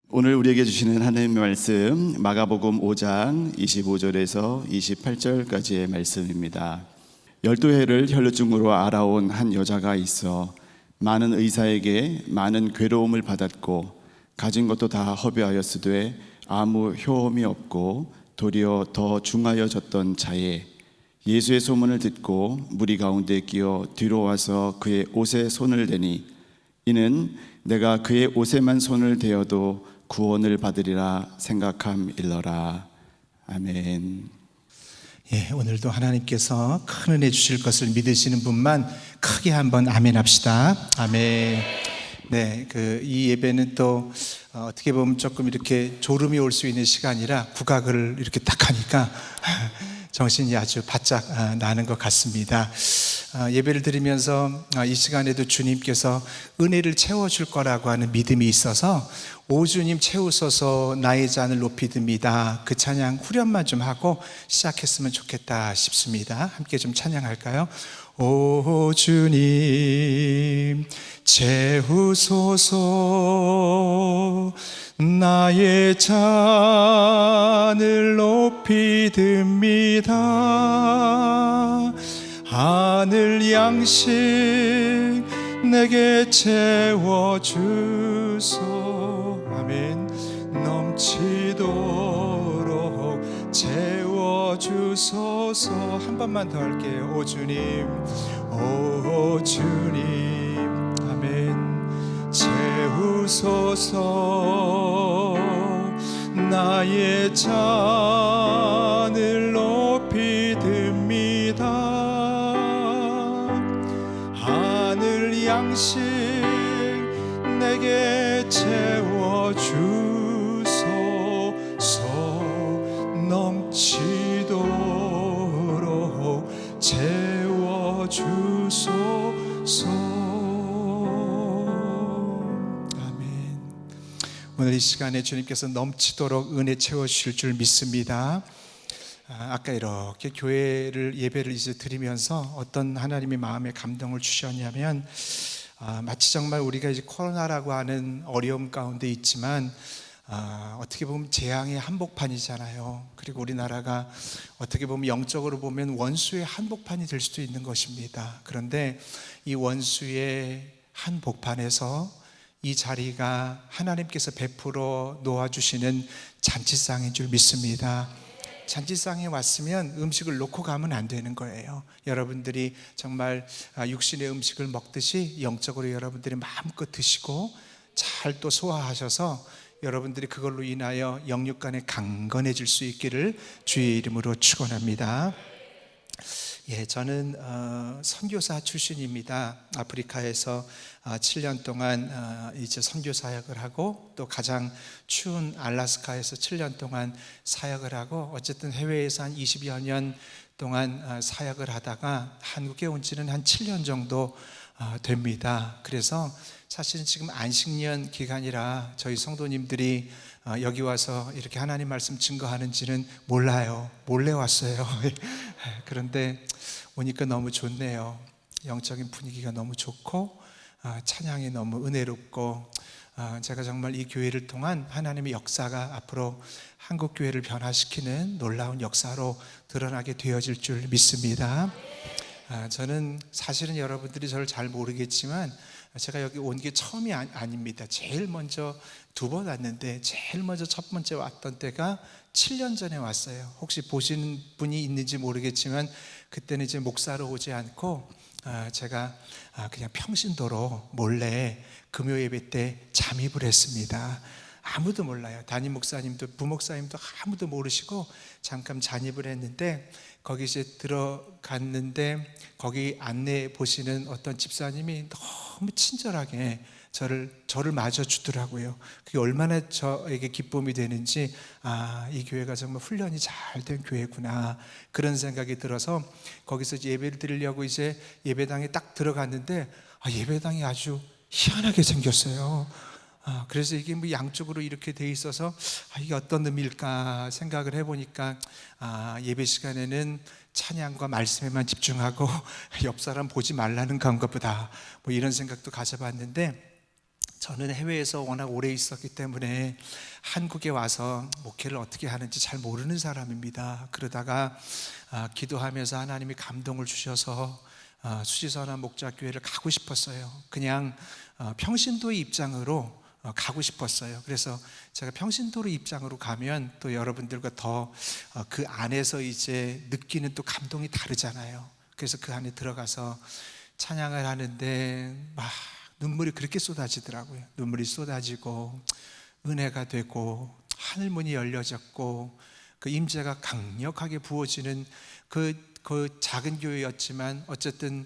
오늘 우리에게 주시는 하나님의 말씀 마가복음 5장 25절에서 28절까지의 말씀입니다. 12해를 혈루증으로 앓아온 한 여자가 있어 많은 의사에게 많은 괴로움을 받았고 가진 것도 다 허비하였으되 아무 효험이 없고 도리어 더 중하여졌던 자에 예수의 소문을 듣고 무리 가운데 끼어 뒤로 와서 그의 옷에 손을 대니 이는 내가 그의 옷에만 손을 대어도 구원을 받으리라 생각함일러라. 아멘. 예, 오늘도 하나님께서 큰 은혜 주실 것을 믿으시는 분만 크게 한번 아멘 합시다. 아멘. 네, 이 예배는 또 어떻게 보면 조금 이렇게 졸음이 올 수 있는 시간이라 국악을 이렇게 딱 하니까 정신이 아주 바짝 나는 것 같습니다. 예배를 드리면서 이 시간에도 주님께서 은혜를 채워줄 거라고 하는 믿음이 있어서 오 주님 채우소서 나의 잔을 높이 듭니다. 그 찬양 후렴만 좀 하고 시작했으면 좋겠다 싶습니다. 함께 좀 찬양할까요? 오 주님 채우소서 나의 잔을 높이 듭니다. 하늘 양식 내게 채워주소. 아멘. 넘치도록 채워주소서. 한 번만 더 할게요. 오 주님, 오 주님, 아멘. 채우소서 나의 잔을 높이 듭니다. 하늘 양식 내게 채워주소서. 넘치도록 채워주소서. 아멘. 오늘 이 시간에 주님께서 넘치도록 은혜 채워주실 줄 믿습니다. 아까 이렇게 교회를 예배를 이제 드리면서 어떤 하나님의 마음에 감동을 주셨냐면 마치 정말 우리가 이제 코로나라고 하는 어려움 가운데 있지만 어떻게 보면 재앙의 한복판이잖아요. 그리고 우리나라가 어떻게 보면 영적으로 보면 원수의 한복판이 될 수도 있는 것입니다. 그런데 이 원수의 한복판에서 이 자리가 하나님께서 베풀어 놓아주시는 잔치상인 줄 믿습니다. 잔치상에 왔으면 음식을 놓고 가면 안 되는 거예요. 여러분들이 정말 육신의 음식을 먹듯이 영적으로 여러분들이 마음껏 드시고 잘 또 소화하셔서 여러분들이 그걸로 인하여 영육간에 강건해질 수 있기를 주의 이름으로 축원합니다. 예, 저는 선교사 출신입니다. 아프리카에서 7년 동안 이제 선교 사역을 하고 또 가장 추운 알래스카에서 7년 동안 사역을 하고 어쨌든 해외에서 한 20여 년 동안 사역을 하다가 한국에 온 지는 한 7년 정도 됩니다. 그래서 사실은 지금 안식년 기간이라 저희 성도님들이 여기 와서 이렇게 하나님 말씀 증거하는지는 몰라요. 몰래 왔어요. 그런데 오니까 너무 좋네요. 영적인 분위기가 너무 좋고 찬양이 너무 은혜롭고 제가 정말 이 교회를 통한 하나님의 역사가 앞으로 한국 교회를 변화시키는 놀라운 역사로 드러나게 되어질 줄 믿습니다. 저는 사실은 여러분들이 저를 잘 모르겠지만 제가 여기 온 게 처음이 아닙니다. 제일 먼저 두 번 왔는데 제일 먼저 첫 번째 왔던 때가 7년 전에 왔어요. 혹시 보시는 분이 있는지 모르겠지만 그때는 이제 목사로 오지 않고 제가 그냥 평신도로 몰래 금요 예배 때 잠입을 했습니다. 아무도 몰라요. 담임 목사님도 부목사님도 아무도 모르시고 잠깐 잠입을 했는데 거기 이제 들어갔는데 거기 안내 보시는 어떤 집사님이 너무 친절하게 저를 맞아주더라고요. 그게 얼마나 저에게 기쁨이 되는지 이 교회가 정말 훈련이 잘 된 교회구나 그런 생각이 들어서 거기서 예배를 드리려고 이제 예배당에 딱 들어갔는데 예배당이 아주 희한하게 생겼어요. 그래서 이게 뭐 양쪽으로 이렇게 돼 있어서 이게 어떤 의미일까 생각을 해보니까 예배 시간에는 찬양과 말씀에만 집중하고 옆 사람 보지 말라는 건가 보다 뭐 이런 생각도 가져봤는데 저는 해외에서 워낙 오래 있었기 때문에 한국에 와서 목회를 어떻게 하는지 잘 모르는 사람입니다. 그러다가 기도하면서 하나님이 감동을 주셔서 수지선한 목자교회를 가고 싶었어요. 그냥 평신도의 입장으로 가고 싶었어요. 그래서 제가 평신도로 입장으로 가면 또 여러분들과 더 그 안에서 이제 느끼는 또 감동이 다르잖아요. 그래서 그 안에 들어가서 찬양을 하는데 막 눈물이 그렇게 쏟아지더라고요. 눈물이 쏟아지고 은혜가 되고 하늘문이 열려졌고 그 임재가 강력하게 부어지는 그 작은 교회였지만 어쨌든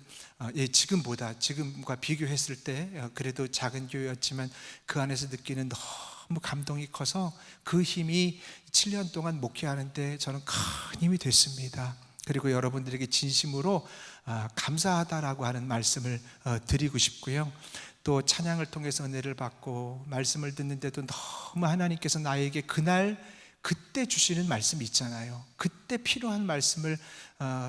지금과 비교했을 때 그래도 작은 교회였지만 그 안에서 느끼는 너무 감동이 커서 그 힘이 7년 동안 목회하는데 저는 큰 힘이 됐습니다. 그리고 여러분들에게 진심으로 감사하다라고 하는 말씀을 드리고 싶고요. 또 찬양을 통해서 은혜를 받고 말씀을 듣는데도 너무 하나님께서 나에게 그때 주시는 말씀이 있잖아요. 그때 필요한 말씀을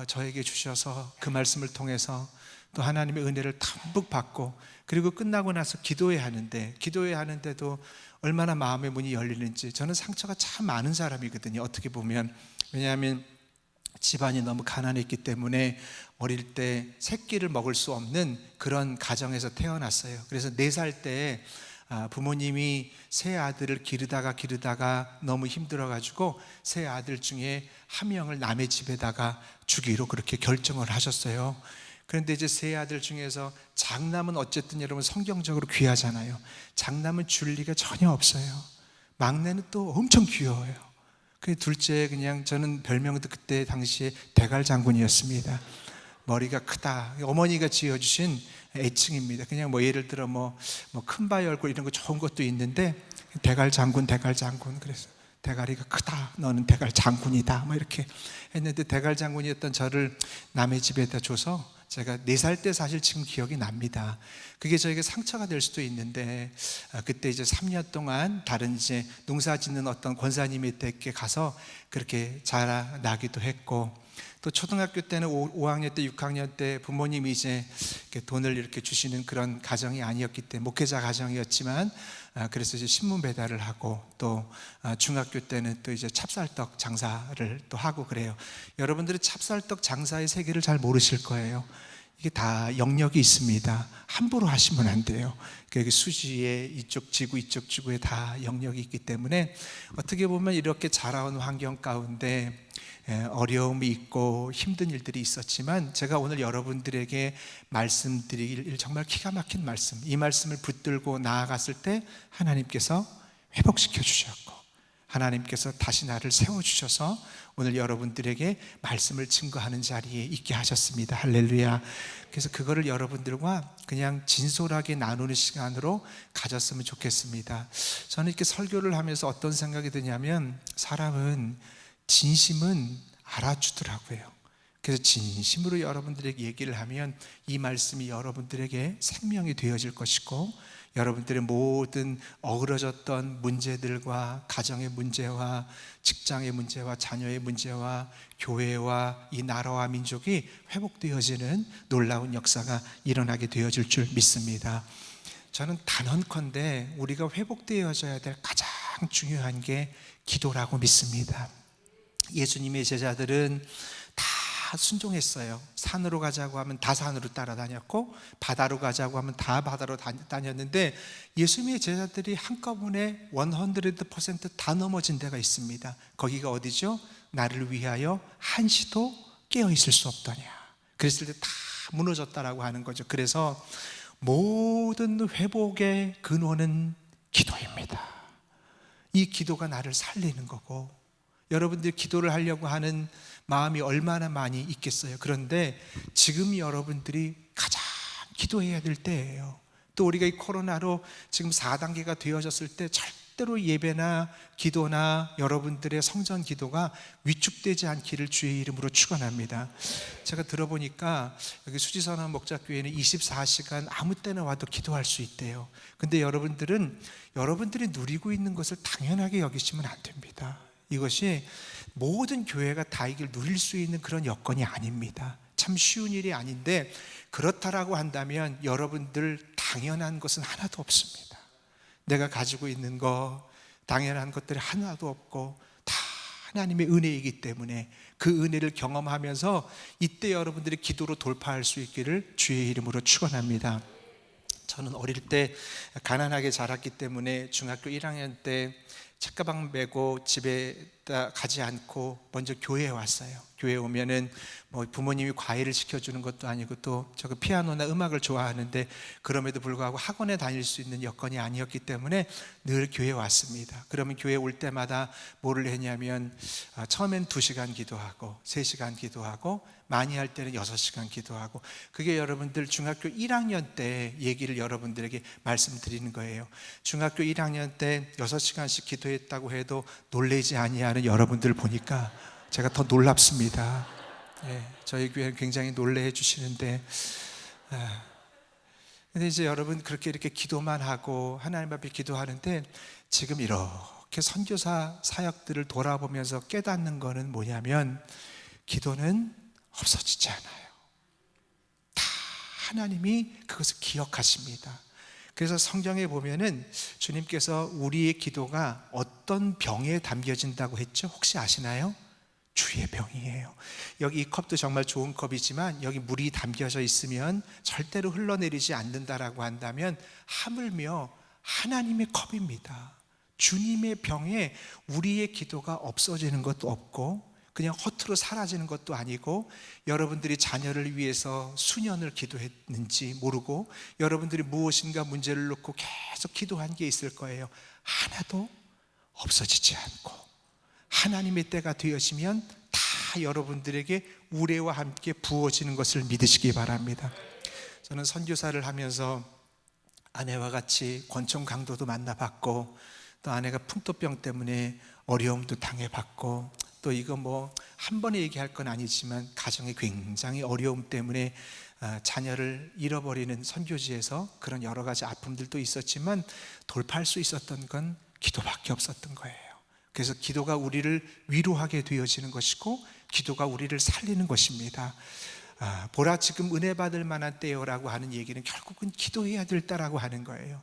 저에게 주셔서 그 말씀을 통해서 또 하나님의 은혜를 담뿍 받고 그리고 끝나고 나서 기도해야 하는데도 얼마나 마음의 문이 열리는지. 저는 상처가 참 많은 사람이거든요, 어떻게 보면. 왜냐하면 집안이 너무 가난했기 때문에 어릴 때 새끼를 먹을 수 없는 그런 가정에서 태어났어요. 그래서 4살 때 부모님이 세 아들을 기르다가 너무 힘들어가지고 세 아들 중에 한 명을 남의 집에다가 주기로 그렇게 결정을 하셨어요. 그런데 이제 세 아들 중에서 장남은 어쨌든 여러분 성경적으로 귀하잖아요. 장남은 줄 리가 전혀 없어요. 막내는 또 엄청 귀여워요. 그 둘째, 그냥 저는 별명도 그때 당시에 대갈 장군이었습니다. 머리가 크다. 어머니가 지어주신 애칭입니다. 그냥 뭐 예를 들어 뭐 큰바위 얼굴 이런 거 좋은 것도 있는데 대갈 장군. 그래서 대가리가 크다. 너는 대갈 장군이다. 뭐 이렇게 했는데 대갈 장군이었던 저를 남의 집에다 줘서 제가 4살 때 사실 지금 기억이 납니다. 그게 저에게 상처가 될 수도 있는데 그때 이제 3년 동안 다른 이제 농사 짓는 어떤 권사님의 댁에 가서 그렇게 자라나기도 했고 또 초등학교 때는 5학년 때 6학년 때 부모님이 이제 이렇게 돈을 이렇게 주시는 그런 가정이 아니었기 때문에 목회자 가정이었지만 그래서 이제 신문 배달을 하고 또 중학교 때는 또 이제 찹쌀떡 장사를 또 하고 그래요. 여러분들은 찹쌀떡 장사의 세계를 잘 모르실 거예요. 이게 다 영역이 있습니다. 함부로 하시면 안 돼요. 그 수지에 이쪽 지구에 다 영역이 있기 때문에 어떻게 보면 이렇게 자라온 환경 가운데 어려움이 있고 힘든 일들이 있었지만 제가 오늘 여러분들에게 말씀드릴 정말 기가 막힌 말씀, 이 말씀을 붙들고 나아갔을 때 하나님께서 회복시켜 주셨고 하나님께서 다시 나를 세워주셔서 오늘 여러분들에게 말씀을 증거하는 자리에 있게 하셨습니다. 할렐루야. 그래서 그거를 여러분들과 그냥 진솔하게 나누는 시간으로 가졌으면 좋겠습니다. 저는 이렇게 설교를 하면서 어떤 생각이 드냐면 사람은 진심은 알아주더라고요. 그래서 진심으로 여러분들에게 얘기를 하면 이 말씀이 여러분들에게 생명이 되어질 것이고 여러분들의 모든 어그러졌던 문제들과 가정의 문제와 직장의 문제와 자녀의 문제와 교회와 이 나라와 민족이 회복되어지는 놀라운 역사가 일어나게 되어질 줄 믿습니다. 저는 단언컨대 우리가 회복되어져야 될 가장 중요한 게 기도라고 믿습니다. 예수님의 제자들은 다 순종했어요. 산으로 가자고 하면 다 산으로 따라다녔고 바다로 가자고 하면 다 바다로 다녔는데 예수님의 제자들이 한꺼번에 100% 넘어진 데가 있습니다. 거기가 어디죠? 나를 위하여 한시도 깨어있을 수 없더냐. 그랬을 때 다 무너졌다라고 하는 거죠. 그래서 모든 회복의 근원은 기도입니다. 이 기도가 나를 살리는 거고 여러분들이 기도를 하려고 하는 마음이 얼마나 많이 있겠어요. 그런데 지금 여러분들이 가장 기도해야 될 때예요. 또 우리가 이 코로나로 지금 4단계가 되어졌을 때 절대로 예배나 기도나 여러분들의 성전 기도가 위축되지 않기를 주의 이름으로 축원합니다. 제가 들어보니까 여기 수지선한 목자교회는 24시간 아무 때나 와도 기도할 수 있대요. 근데 여러분들이 누리고 있는 것을 당연하게 여기시면 안 됩니다. 이것이 모든 교회가 다 이걸 누릴 수 있는 그런 여건이 아닙니다. 참 쉬운 일이 아닌데 그렇다라고 한다면 여러분들 당연한 것은 하나도 없습니다. 내가 가지고 있는 거 당연한 것들이 하나도 없고 다 하나님의 은혜이기 때문에 그 은혜를 경험하면서 이때 여러분들이 기도로 돌파할 수 있기를 주의 이름으로 축원합니다. 저는 어릴 때 가난하게 자랐기 때문에 중학교 1학년 때 책가방 메고 집에 가지 않고 먼저 교회에 왔어요. 교회에 오면은 뭐 부모님이 과일을 시켜주는 것도 아니고 또 제가 피아노나 음악을 좋아하는데 그럼에도 불구하고 학원에 다닐 수 있는 여건이 아니었기 때문에 늘 교회에 왔습니다. 그러면 교회에 올 때마다 뭐를 했냐면 처음엔 2시간 기도하고 3시간 기도하고 많이 할 때는 6시간 기도하고, 그게 여러분들 중학교 1학년 때 얘기를 여러분들에게 말씀드리는 거예요. 중학교 1학년 때 6시간씩 기도했다고 해도 놀라지 아니하는 여러분들 보니까 제가 더 놀랍습니다. 저희 교회는 굉장히 놀래해 주시는데, 근데 이제 여러분 그렇게 이렇게 기도만 하고 하나님 앞에 기도하는데 지금 이렇게 선교사 사역들을 돌아보면서 깨닫는 거는 뭐냐면 기도는 없어지지 않아요. 다 하나님이 그것을 기억하십니다. 그래서 성경에 보면은 주님께서 우리의 기도가 어떤 병에 담겨진다고 했죠? 혹시 아시나요? 주의 병이에요. 여기 이 컵도 정말 좋은 컵이지만 여기 물이 담겨져 있으면 절대로 흘러내리지 않는다라고 한다면 하물며 하나님의 컵입니다. 주님의 병에 우리의 기도가 없어지는 것도 없고 그냥 허투루 사라지는 것도 아니고, 여러분들이 자녀를 위해서 수년을 기도했는지 모르고 여러분들이 무엇인가 문제를 놓고 계속 기도한 게 있을 거예요. 하나도 없어지지 않고 하나님의 때가 되어지면 다 여러분들에게 우레와 함께 부어지는 것을 믿으시기 바랍니다. 저는 선교사를 하면서 아내와 같이 권총 강도도 만나봤고 또 아내가 풍토병 때문에 어려움도 당해봤고 또 이거 뭐 한 번에 얘기할 건 아니지만 가정에 굉장히 어려움 때문에 자녀를 잃어버리는 선교지에서 그런 여러 가지 아픔들도 있었지만 돌파할 수 있었던 건 기도밖에 없었던 거예요. 그래서 기도가 우리를 위로하게 되어지는 것이고 기도가 우리를 살리는 것입니다. 보라 지금 은혜 받을 만한 때요라고 하는 얘기는 결국은 기도해야 될 때라고 하는 거예요.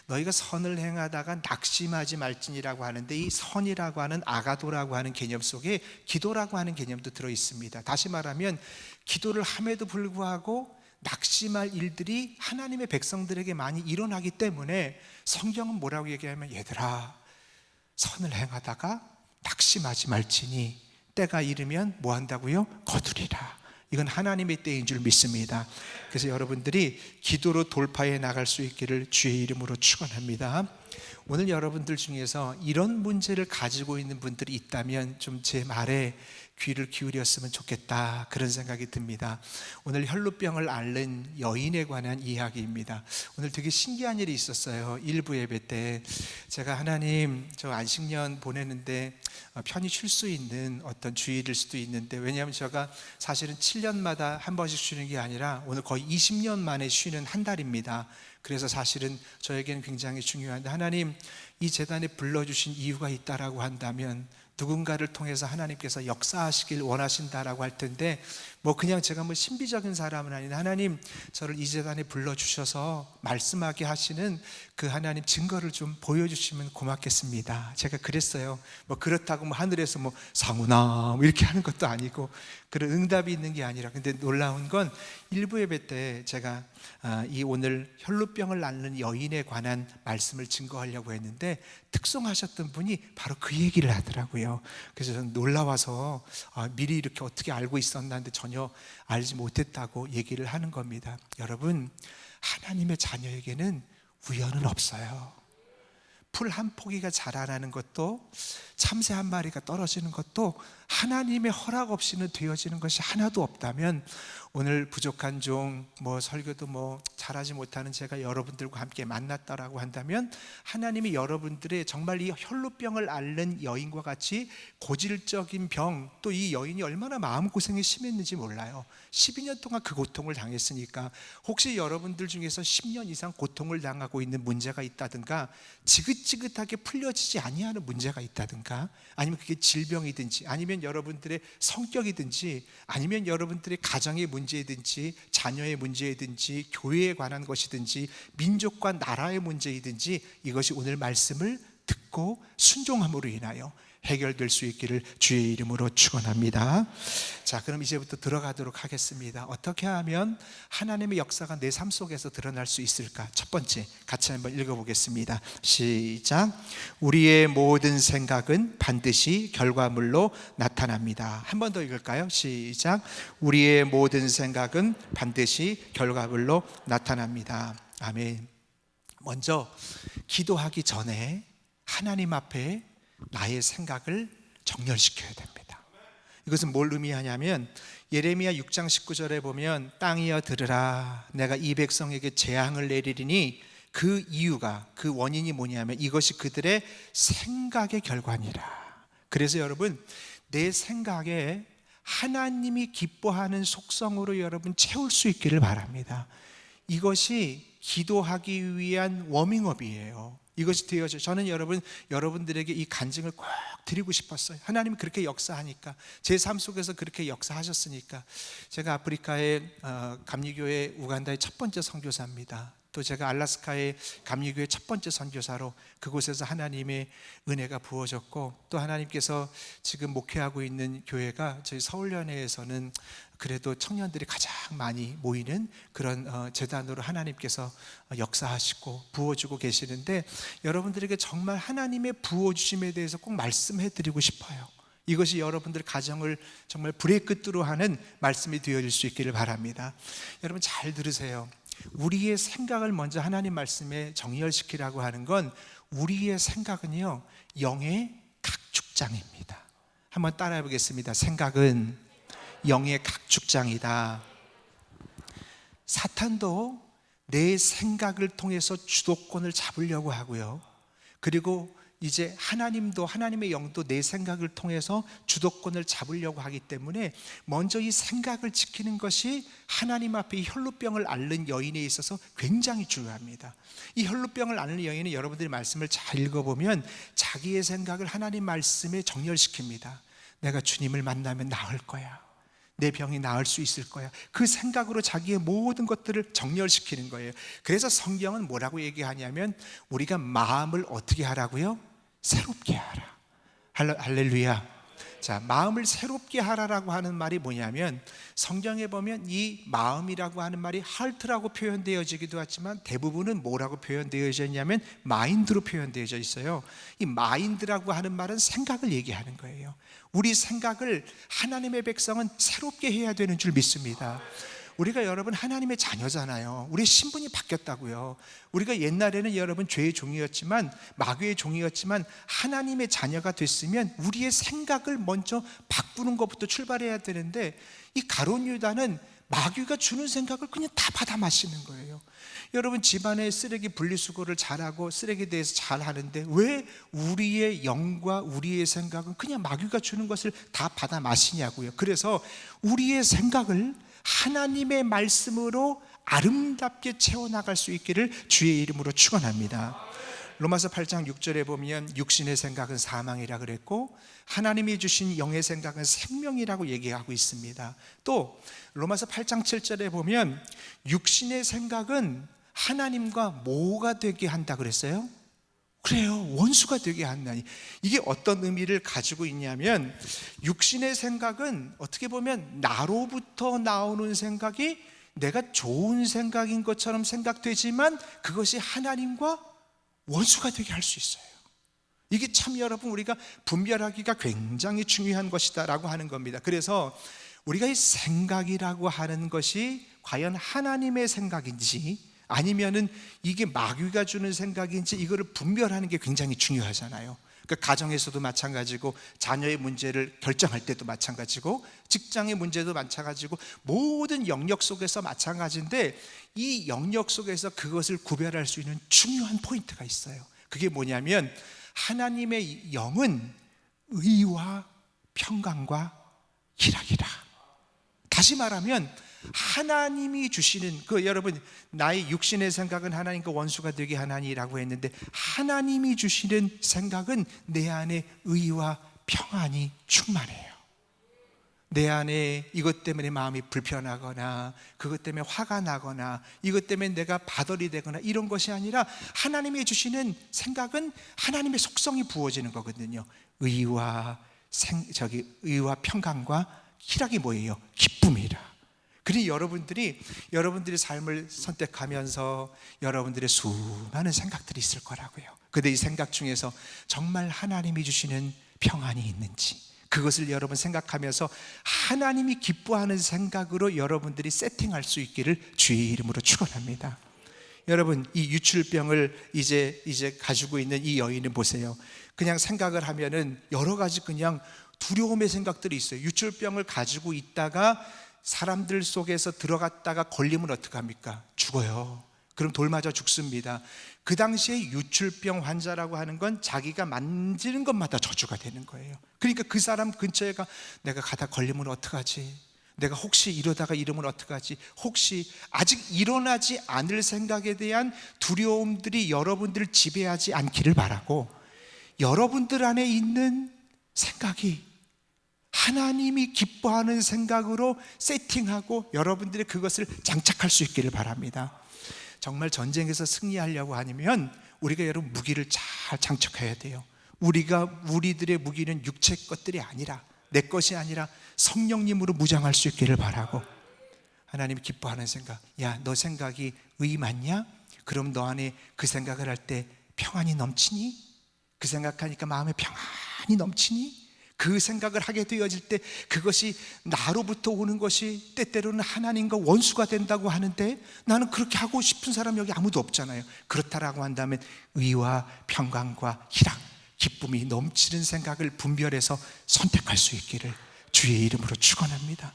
너희가 선을 행하다가 낙심하지 말지니라고 하는데 이 선이라고 하는 아가도라고 하는 개념 속에 기도라고 하는 개념도 들어 있습니다. 다시 말하면 기도를 함에도 불구하고 낙심할 일들이 하나님의 백성들에게 많이 일어나기 때문에 성경은 뭐라고 얘기하면 얘들아 선을 행하다가 낙심하지 말지니 때가 이르면 뭐 한다고요? 거두리라. 이건 하나님의 때인 줄 믿습니다. 그래서 여러분들이 기도로 돌파해 나갈 수 있기를 주의 이름으로 축원합니다. 오늘 여러분들 중에서 이런 문제를 가지고 있는 분들이 있다면 좀 제 말에 귀를 기울였으면 좋겠다 그런 생각이 듭니다. 오늘 혈루병을 앓는 여인에 관한 이야기입니다. 오늘 되게 신기한 일이 있었어요. 일부 예배 때 제가 하나님 저 안식년 보내는데 편히 쉴 수 있는 어떤 주일일 수도 있는데, 왜냐하면 제가 사실은 7년마다 한 번씩 쉬는 게 아니라 오늘 거의 20년 만에 쉬는 한 달입니다. 그래서 사실은 저에게는 굉장히 중요한데 하나님 이 재단에 불러주신 이유가 있다라고 한다면 누군가를 통해서 하나님께서 역사하시길 원하신다라고 할 텐데 뭐 그냥 제가 뭐 신비적인 사람은 아닌데 하나님 저를 이 재단에 불러주셔서 말씀하게 하시는 그 하나님 증거를 좀 보여주시면 고맙겠습니다. 제가 그랬어요. 뭐 그렇다고 뭐 하늘에서 뭐 상우나 뭐 이렇게 하는 것도 아니고 그런 응답이 있는 게 아니라, 근데 놀라운 건 일부 예배 때 제가 이 오늘 혈루병을 앓는 여인에 관한 말씀을 증거하려고 했는데 특송하셨던 분이 바로 그 얘기를 하더라고요. 그래서 저는 놀라워서 미리 이렇게 어떻게 알고 있었나 하는데 전혀 알지 못했다고 얘기를 하는 겁니다. 여러분, 하나님의 자녀에게는 우연은 없어요. 풀 한 포기가 자라나는 것도 참새 한 마리가 떨어지는 것도 하나님의 허락 없이는 되어지는 것이 하나도 없다면 오늘 부족한 종 뭐 설교도 뭐 잘하지 못하는 제가 여러분들과 함께 만났다라고 한다면 하나님이 여러분들의 정말 이 혈루병을 앓는 여인과 같이 고질적인 병, 또 이 여인이 얼마나 마음고생이 심했는지 몰라요. 12년 동안 그 고통을 당했으니까 혹시 여러분들 중에서 10년 이상 고통을 당하고 있는 문제가 있다든가 지긋지긋하게 풀려지지 아니하는 문제가 있다든가, 아니면 그게 질병이든지, 아니면 여러분들의 성격이든지, 아니면 여러분들의 가정의 문제이든지, 자녀의 문제이든지, 교회에 관한 것이든지, 민족과 나라의 문제이든지, 이것이 오늘 말씀을 듣고 순종함으로 인하여 해결될 수 있기를 주의 이름으로 축원합니다. 자, 그럼 이제부터 들어가도록 하겠습니다. 어떻게 하면 하나님의 역사가 내 삶 속에서 드러날 수 있을까? 첫 번째, 같이 한번 읽어보겠습니다. 시작. 우리의 모든 생각은 반드시 결과물로 나타납니다. 한 번 더 읽을까요? 시작. 우리의 모든 생각은 반드시 결과물로 나타납니다. 아멘. 먼저 기도하기 전에 하나님 앞에 나의 생각을 정렬시켜야 됩니다. 이것은 뭘 의미하냐면, 예레미야 6장 19절에 보면 땅이여 들으라, 내가 이 백성에게 재앙을 내리리니 그 이유가, 그 원인이 뭐냐면 이것이 그들의 생각의 결과니라. 그래서 여러분, 내 생각에 하나님이 기뻐하는 속성으로 여러분 채울 수 있기를 바랍니다. 이것이 기도하기 위한 워밍업이에요. 이것이 되어져. 저는 여러분들에게 이 간증을 꼭 드리고 싶었어요. 하나님이 그렇게 역사하니까, 제 삶 속에서 그렇게 역사하셨으니까. 제가 아프리카의 감리교회 우간다의 첫 번째 선교사입니다. 또 제가 알래스카의 감리교회 첫 번째 선교사로 그곳에서 하나님의 은혜가 부어졌고, 또 하나님께서 지금 목회하고 있는 교회가 저희 서울연회에서는 그래도 청년들이 가장 많이 모이는 그런 재단으로 하나님께서 역사하시고 부어주고 계시는데, 여러분들에게 정말 하나님의 부어주심에 대해서 꼭 말씀해 드리고 싶어요. 이것이 여러분들 가정을 정말 불의 끝으로 하는 말씀이 되어질 수 있기를 바랍니다. 여러분 잘 들으세요. 우리의 생각을 먼저 하나님 말씀에 정렬시키라고 하는 건, 우리의 생각은요 영의 각축장입니다. 한번 따라해 보겠습니다. 생각은 영의 각축장이다. 사탄도 내 생각을 통해서 주도권을 잡으려고 하고요, 그리고 이제 하나님도, 하나님의 영도 내 생각을 통해서 주도권을 잡으려고 하기 때문에 먼저 이 생각을 지키는 것이 하나님 앞에 이 혈루병을 앓는 여인에 있어서 굉장히 중요합니다. 이 혈루병을 앓는 여인은 여러분들이 말씀을 잘 읽어보면 자기의 생각을 하나님 말씀에 정렬시킵니다. 내가 주님을 만나면 나을 거야, 내 병이 나을 수 있을 거야. 그 생각으로 자기의 모든 것들을 정렬시키는 거예요. 그래서 성경은 뭐라고 얘기하냐면, 우리가 마음을 어떻게 하라고요? 새롭게 하라. 할렐루야. 자, 마음을 새롭게 하라라고 하는 말이 뭐냐면, 성경에 보면 이 마음이라고 하는 말이 heart라고 표현되어지기도 하지만 대부분은 뭐라고 표현되어져 있냐면 마인드로 표현되어져 있어요. 이 마인드라고 하는 말은 생각을 얘기하는 거예요. 우리 생각을 하나님의 백성은 새롭게 해야 되는 줄 믿습니다. 우리가 여러분 하나님의 자녀잖아요. 우리 신분이 바뀌었다고요. 우리가 옛날에는 여러분 죄의 종이었지만, 마귀의 종이었지만, 하나님의 자녀가 됐으면 우리의 생각을 먼저 바꾸는 것부터 출발해야 되는데, 이 가룟 유다는 마귀가 주는 생각을 그냥 다 받아 마시는 거예요. 여러분 집안에 쓰레기 분리수거를 잘하고 쓰레기에 대해서 잘 하는데 왜 우리의 영과 우리의 생각은 그냥 마귀가 주는 것을 다 받아 마시냐고요. 그래서 우리의 생각을 하나님의 말씀으로 아름답게 채워나갈 수 있기를 주의 이름으로 축원합니다. 로마서 8장 6절에 보면 육신의 생각은 사망이라 그랬고, 하나님이 주신 영의 생각은 생명이라고 얘기하고 있습니다. 또 로마서 8장 7절에 보면 육신의 생각은 하나님과 뭐가 되게 한다 그랬어요? 그래요, 원수가 되게 한다니. 이게 어떤 의미를 가지고 있냐면, 육신의 생각은 어떻게 보면 나로부터 나오는 생각이 내가 좋은 생각인 것처럼 생각되지만 그것이 하나님과 원수가 되게 할 수 있어요. 이게 참 여러분 우리가 분별하기가 굉장히 중요한 것이다 라고 하는 겁니다. 그래서 우리가 이 생각이라고 하는 것이 과연 하나님의 생각인지 아니면은 이게 마귀가 주는 생각인지, 이거를 분별하는 게 굉장히 중요하잖아요. 그러니까 가정에서도 마찬가지고, 자녀의 문제를 결정할 때도 마찬가지고, 직장의 문제도 마찬가지고, 모든 영역 속에서 마찬가지인데, 이 영역 속에서 그것을 구별할 수 있는 중요한 포인트가 있어요. 그게 뭐냐면, 하나님의 영은 의와 평강과 희락이라. 다시 말하면 하나님이 주시는 여러분, 나의 육신의 생각은 하나님과 원수가 되게 하나니라고 했는데, 하나님이 주시는 생각은 내 안에 의와 평안이 충만해요. 내 안에 이것 때문에 마음이 불편하거나, 그것 때문에 화가 나거나, 이것 때문에 내가 바돌이 되거나 이런 것이 아니라, 하나님이 주시는 생각은 하나님의 속성이 부어지는 거거든요. 의와 평강과 희락이 뭐예요? 기쁨이라. 그러니 여러분들이 여러분들의 삶을 선택하면서 여러분들의 수많은 생각들이 있을 거라고요. 근데 이 생각 중에서 정말 하나님이 주시는 평안이 있는지, 그것을 여러분 생각하면서 하나님이 기뻐하는 생각으로 여러분들이 세팅할 수 있기를 주의 이름으로 축원합니다. 여러분, 이 유출병을 이제 가지고 있는 이 여인은 보세요. 그냥 생각을 하면은 여러 가지 그냥 두려움의 생각들이 있어요. 유출병을 가지고 있다가 사람들 속에서 들어갔다가 걸리면 어떡합니까? 죽어요. 그럼 돌 맞아 죽습니다. 그 당시에 유출병 환자라고 하는 건 자기가 만지는 것마다 저주가 되는 거예요. 그러니까 그 사람 근처에 내가 가다 걸리면 어떡하지? 내가 혹시 이러다가 이러면 어떡하지? 혹시 아직 일어나지 않을 생각에 대한 두려움들이 여러분들을 지배하지 않기를 바라고, 여러분들 안에 있는 생각이 하나님이 기뻐하는 생각으로 세팅하고 여러분들이 그것을 장착할 수 있기를 바랍니다. 정말 전쟁에서 승리하려고 하면 우리가 여러분 무기를 잘 장착해야 돼요. 우리들의 무기는 육체 것들이 아니라, 내 것이 아니라 성령님으로 무장할 수 있기를 바라고, 하나님이 기뻐하는 생각, 야, 너 생각이 의 맞냐? 그럼 너 안에 그 생각을 할 때 평안이 넘치니? 그 생각하니까 마음에 평안이 넘치니? 그 생각을 하게 되어질 때 그것이 나로부터 오는 것이 때때로는 하나님과 원수가 된다고 하는데, 나는 그렇게 하고 싶은 사람 여기 아무도 없잖아요. 그렇다라고 한다면 의와 평강과 희락, 기쁨이 넘치는 생각을 분별해서 선택할 수 있기를 주의 이름으로 축원합니다.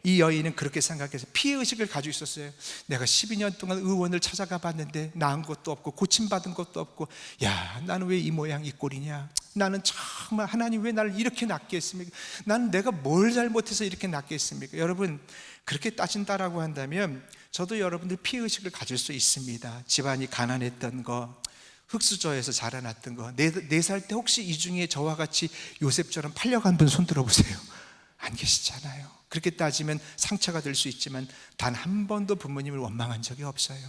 이 여인은 그렇게 생각해서 피해의식을 가지고 있었어요. 내가 12년 동안 의원을 찾아가 봤는데 나은 것도 없고 고침받은 것도 없고, 야, 나는 왜 이 모양 이 꼴이냐? 나는 정말 하나님 왜 나를 이렇게 낳게 했습니까? 나는 내가 뭘 잘못해서 이렇게 낳게 했습니까? 여러분, 그렇게 따진다라고 한다면 저도 여러분들 피해의식을 가질 수 있습니다. 집안이 가난했던 거, 흙수저에서 자라났던 거, 4살 때 혹시 이 중에 저와 같이 요셉처럼 팔려간 분 손 들어보세요. 안 계시잖아요. 그렇게 따지면 상처가 될 수 있지만 단 한 번도 부모님을 원망한 적이 없어요.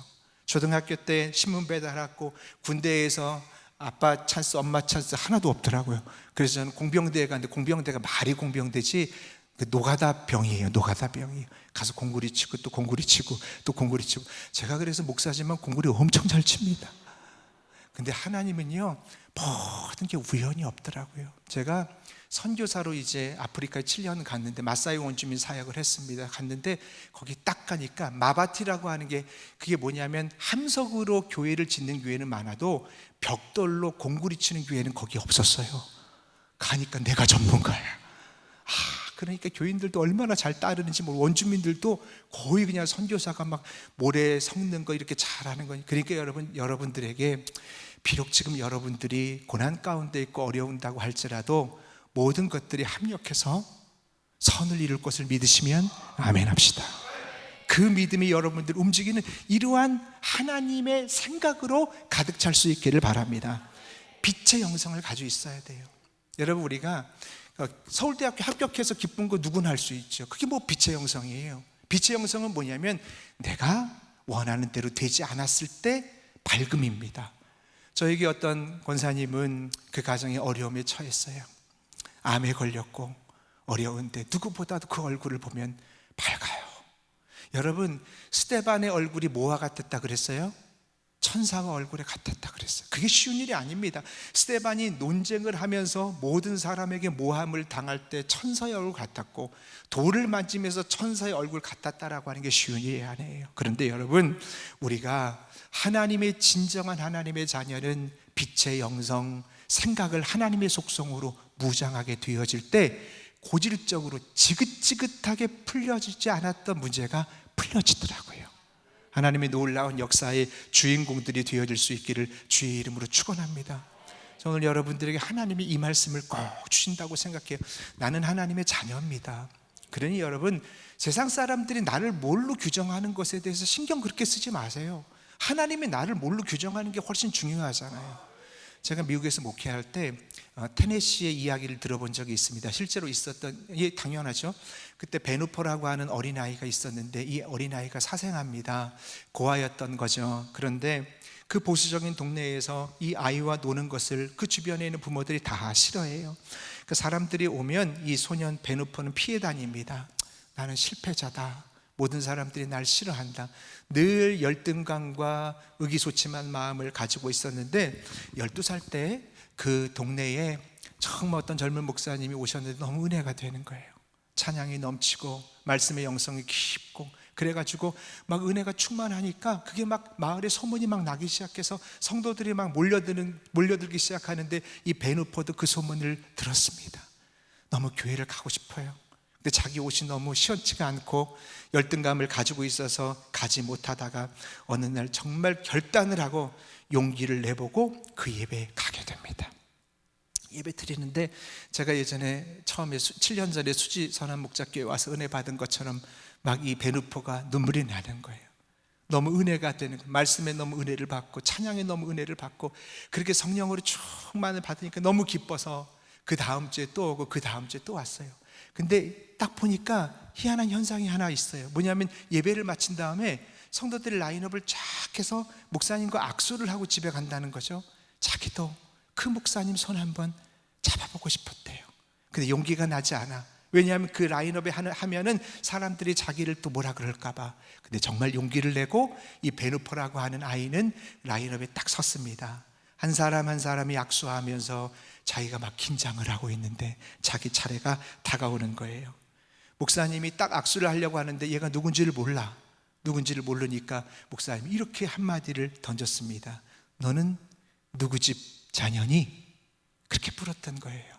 초등학교 때 신문 배달하고 군대에서 아빠 찬스 엄마 찬스 하나도 없더라고요. 그래서 저는 공병대에 갔는데, 공병대가 말이 공병대지 그 노가다 병이에요. 노가다 병이에요. 가서 공구리 치고 또 공구리 치고 또 공구리 치고. 제가 그래서 목사지만 공구리 엄청 잘 칩니다. 근데 하나님은요, 모든 게 우연이 없더라고요. 제가 선교사로 이제 아프리카에 7년 갔는데, 마사이 원주민 사역을 했습니다. 갔는데 거기 딱 가니까 마바티라고 하는 게, 그게 뭐냐면 함석으로 교회를 짓는 교회는 많아도 벽돌로 공구리 치는 교회는 거기 없었어요. 가니까 내가 전문가야. 그러니까 교인들도 얼마나 잘 따르는지 모르고, 원주민들도 거의 그냥 선교사가 막 모래 섞는 거 이렇게 잘하는 거니. 그러니까 여러분들에게 비록 지금 여러분들이 고난 가운데 있고 어려운다고 할지라도 모든 것들이 합력해서 선을 이룰 것을 믿으시면 아멘 합시다. 그 믿음이 여러분들 움직이는 이러한 하나님의 생각으로 가득 찰 수 있기를 바랍니다. 빛의 영성을 가지고 있어야 돼요. 여러분, 우리가 서울대학교 합격해서 기쁜 거 누구나 할 수 있죠. 그게 뭐 빛의 영성이에요. 빛의 영성은 뭐냐면 내가 원하는 대로 되지 않았을 때 밝음입니다. 저에게 어떤 권사님은 그 가정에 어려움에 처했어요. 암에 걸렸고 어려운데 누구보다도 그 얼굴을 보면 밝아요. 여러분, 스데반의 얼굴이 뭐와 같았다 그랬어요? 천사와 얼굴에 같았다 그랬어요. 그게 쉬운 일이 아닙니다. 스데반이 논쟁을 하면서 모든 사람에게 모함을 당할 때 천사의 얼굴 같았고, 돌을 만지면서 천사의 얼굴 같았다라고 하는 게 쉬운 일이 아니에요. 그런데 여러분, 우리가 하나님의 진정한 하나님의 자녀는 빛의 영성, 생각을 하나님의 속성으로 무장하게 되어질 때 고질적으로 지긋지긋하게 풀려지지 않았던 문제가 풀려지더라고요. 하나님의 놀라운 역사의 주인공들이 되어질 수 있기를 주의 이름으로 축원합니다. 오늘 여러분들에게 하나님이 이 말씀을 꼭 주신다고 생각해요. 나는 하나님의 자녀입니다. 그러니 여러분, 세상 사람들이 나를 뭘로 규정하는 것에 대해서 신경 그렇게 쓰지 마세요. 하나님이 나를 뭘로 규정하는 게 훨씬 중요하잖아요. 제가 미국에서 목회할 때 테네시의 이야기를 들어본 적이 있습니다. 실제로 있었던, 예, 당연하죠. 그때 베누포라고 하는 어린아이가 있었는데 이 어린아이가 사생아입니다. 고아였던 거죠. 그런데 그 보수적인 동네에서 이 아이와 노는 것을 그 주변에 있는 부모들이 다 싫어해요. 그 사람들이 오면 이 소년 베누포는 피해 다닙니다. 나는 실패자다. 모든 사람들이 날 싫어한다. 늘 열등감과 의기소침한 마음을 가지고 있었는데 12살 때 그 동네에 처음 어떤 젊은 목사님이 오셨는데 너무 은혜가 되는 거예요. 찬양이 넘치고 말씀의 영성이 깊고, 그래가지고 막 은혜가 충만하니까 그게 막 마을에 소문이 막 나기 시작해서 성도들이 막 몰려들기 시작하는데 이 베누포도 그 소문을 들었습니다. 너무 교회를 가고 싶어요. 근데 자기 옷이 너무 시원치가 않고 열등감을 가지고 있어서 가지 못하다가 어느 날 정말 결단을 하고 용기를 내보고 그 예배에 가게 됩니다. 예배 드리는데 제가 예전에 처음에 7년 전에 수지 선한 목자교회 와서 은혜 받은 것처럼 막 이 베누포가 눈물이 나는 거예요. 너무 은혜가 되는 거예요. 말씀에 너무 은혜를 받고 찬양에 너무 은혜를 받고 그렇게 성령으로 충만을 받으니까 너무 기뻐서 그 다음 주에 또 오고 그 다음 주에 또 왔어요. 근데 딱 보니까 희한한 현상이 하나 있어요. 뭐냐면 예배를 마친 다음에 성도들의 라인업을 쫙 해서 목사님과 악수를 하고 집에 간다는 거죠. 자기도 그 목사님 손 한번 잡아보고 싶었대요. 근데 용기가 나지 않아. 왜냐하면 그 라인업에 하면은 사람들이 자기를 또 뭐라 그럴까봐. 근데 정말 용기를 내고 이 베누포라고 하는 아이는 라인업에 딱 섰습니다. 한 사람 한 사람이 악수하면서 자기가 막 긴장을 하고 있는데 자기 차례가 다가오는 거예요. 목사님이 딱 악수를 하려고 하는데 얘가 누군지를 몰라. 누군지를 모르니까 목사님이 이렇게 한마디를 던졌습니다. 너는 누구 집 자녀니? 그렇게 물었던 거예요.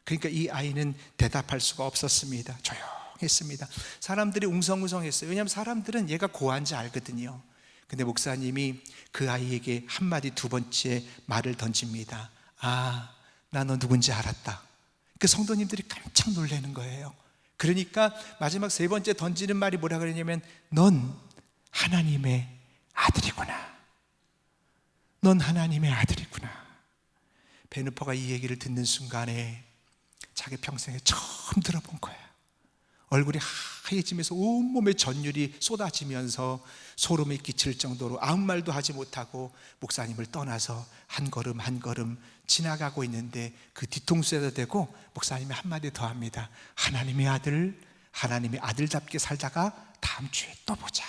그러니까 이 아이는 대답할 수가 없었습니다. 조용했습니다. 사람들이 웅성웅성했어요. 왜냐하면 사람들은 얘가 고아인지 알거든요. 근데 목사님이 그 아이에게 한마디 두 번째 말을 던집니다. 아, 나 너 누군지 알았다. 그 성도님들이 깜짝 놀라는 거예요. 그러니까 마지막 세 번째 던지는 말이 뭐라 그러냐면 넌 하나님의 아들이구나. 넌 하나님의 아들이구나. 베누포가 이 얘기를 듣는 순간에 자기 평생에 처음 들어본 거야. 얼굴이 하얘지면서 온몸에 전율이 쏟아지면서 소름이 끼칠 정도로 아무 말도 하지 못하고 목사님을 떠나서 한 걸음 한 걸음 지나가고 있는데 그 뒤통수에다 대고 목사님이 한마디 더 합니다. 하나님의 아들, 하나님의 아들답게 살다가 다음 주에 또 보자.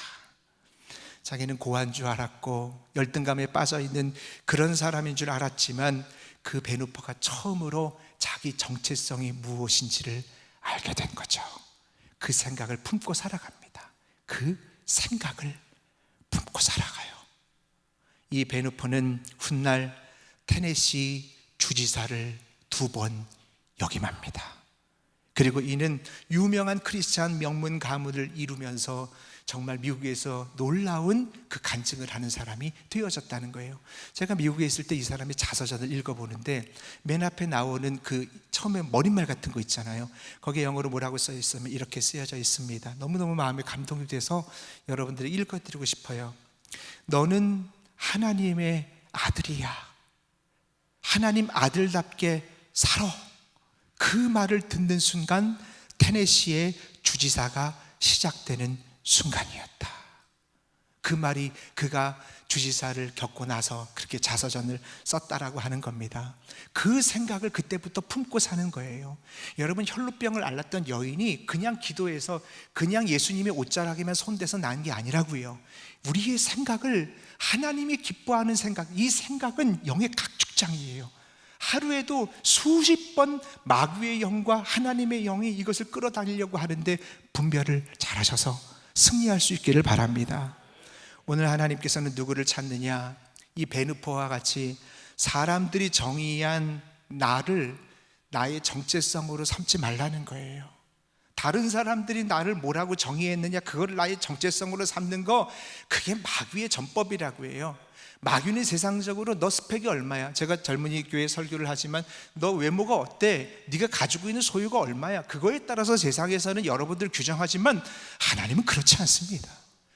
자기는 고아인 줄 알았고 열등감에 빠져있는 그런 사람인 줄 알았지만 그 베누포가 처음으로 자기 정체성이 무엇인지를 알게 된 거죠. 그 생각을 품고 살아갑니다. 그 생각을 품고 살아가요. 이 베누포는 훗날 테네시 주지사를 2번 역임합니다. 그리고 이는 유명한 크리스찬 명문 가문을 이루면서 정말 미국에서 놀라운 그 간증을 하는 사람이 되어졌다는 거예요. 제가 미국에 있을 때 이 사람의 자서전을 읽어보는데 맨 앞에 나오는 그 처음에 머릿말 같은 거 있잖아요. 거기에 영어로 뭐라고 써 있으면 이렇게 쓰여져 있습니다. 너무너무 마음에 감동이 돼서 여러분들이 읽어드리고 싶어요. 너는 하나님의 아들이야. 하나님 아들답게 살아. 그 말을 듣는 순간 테네시의 주지사가 시작되는 순간이었다. 그 말이 그가 주지사를 겪고 나서 그렇게 자서전을 썼다라고 하는 겁니다. 그 생각을 그때부터 품고 사는 거예요. 여러분, 혈루병을 앓았던 여인이 그냥 기도해서 그냥 예수님의 옷자락에만 손대서 난 게 아니라고요. 우리의 생각을 하나님이 기뻐하는 생각, 이 생각은 영의 각축장이에요. 하루에도 수십 번 마귀의 영과 하나님의 영이 이것을 끌어다니려고 하는데 분별을 잘하셔서 승리할 수 있기를 바랍니다. 오늘 하나님께서는 누구를 찾느냐? 이 베누포와 같이 사람들이 정의한 나를 나의 정체성으로 삼지 말라는 거예요. 다른 사람들이 나를 뭐라고 정의했느냐, 그걸 나의 정체성으로 삼는 거, 그게 마귀의 전법이라고 해요. 마귀는 세상적으로 너 스펙이 얼마야? 제가 젊은이 교회 설교를 하지만 너 외모가 어때? 네가 가지고 있는 소유가 얼마야? 그거에 따라서 세상에서는 여러분들 규정하지만 하나님은 그렇지 않습니다.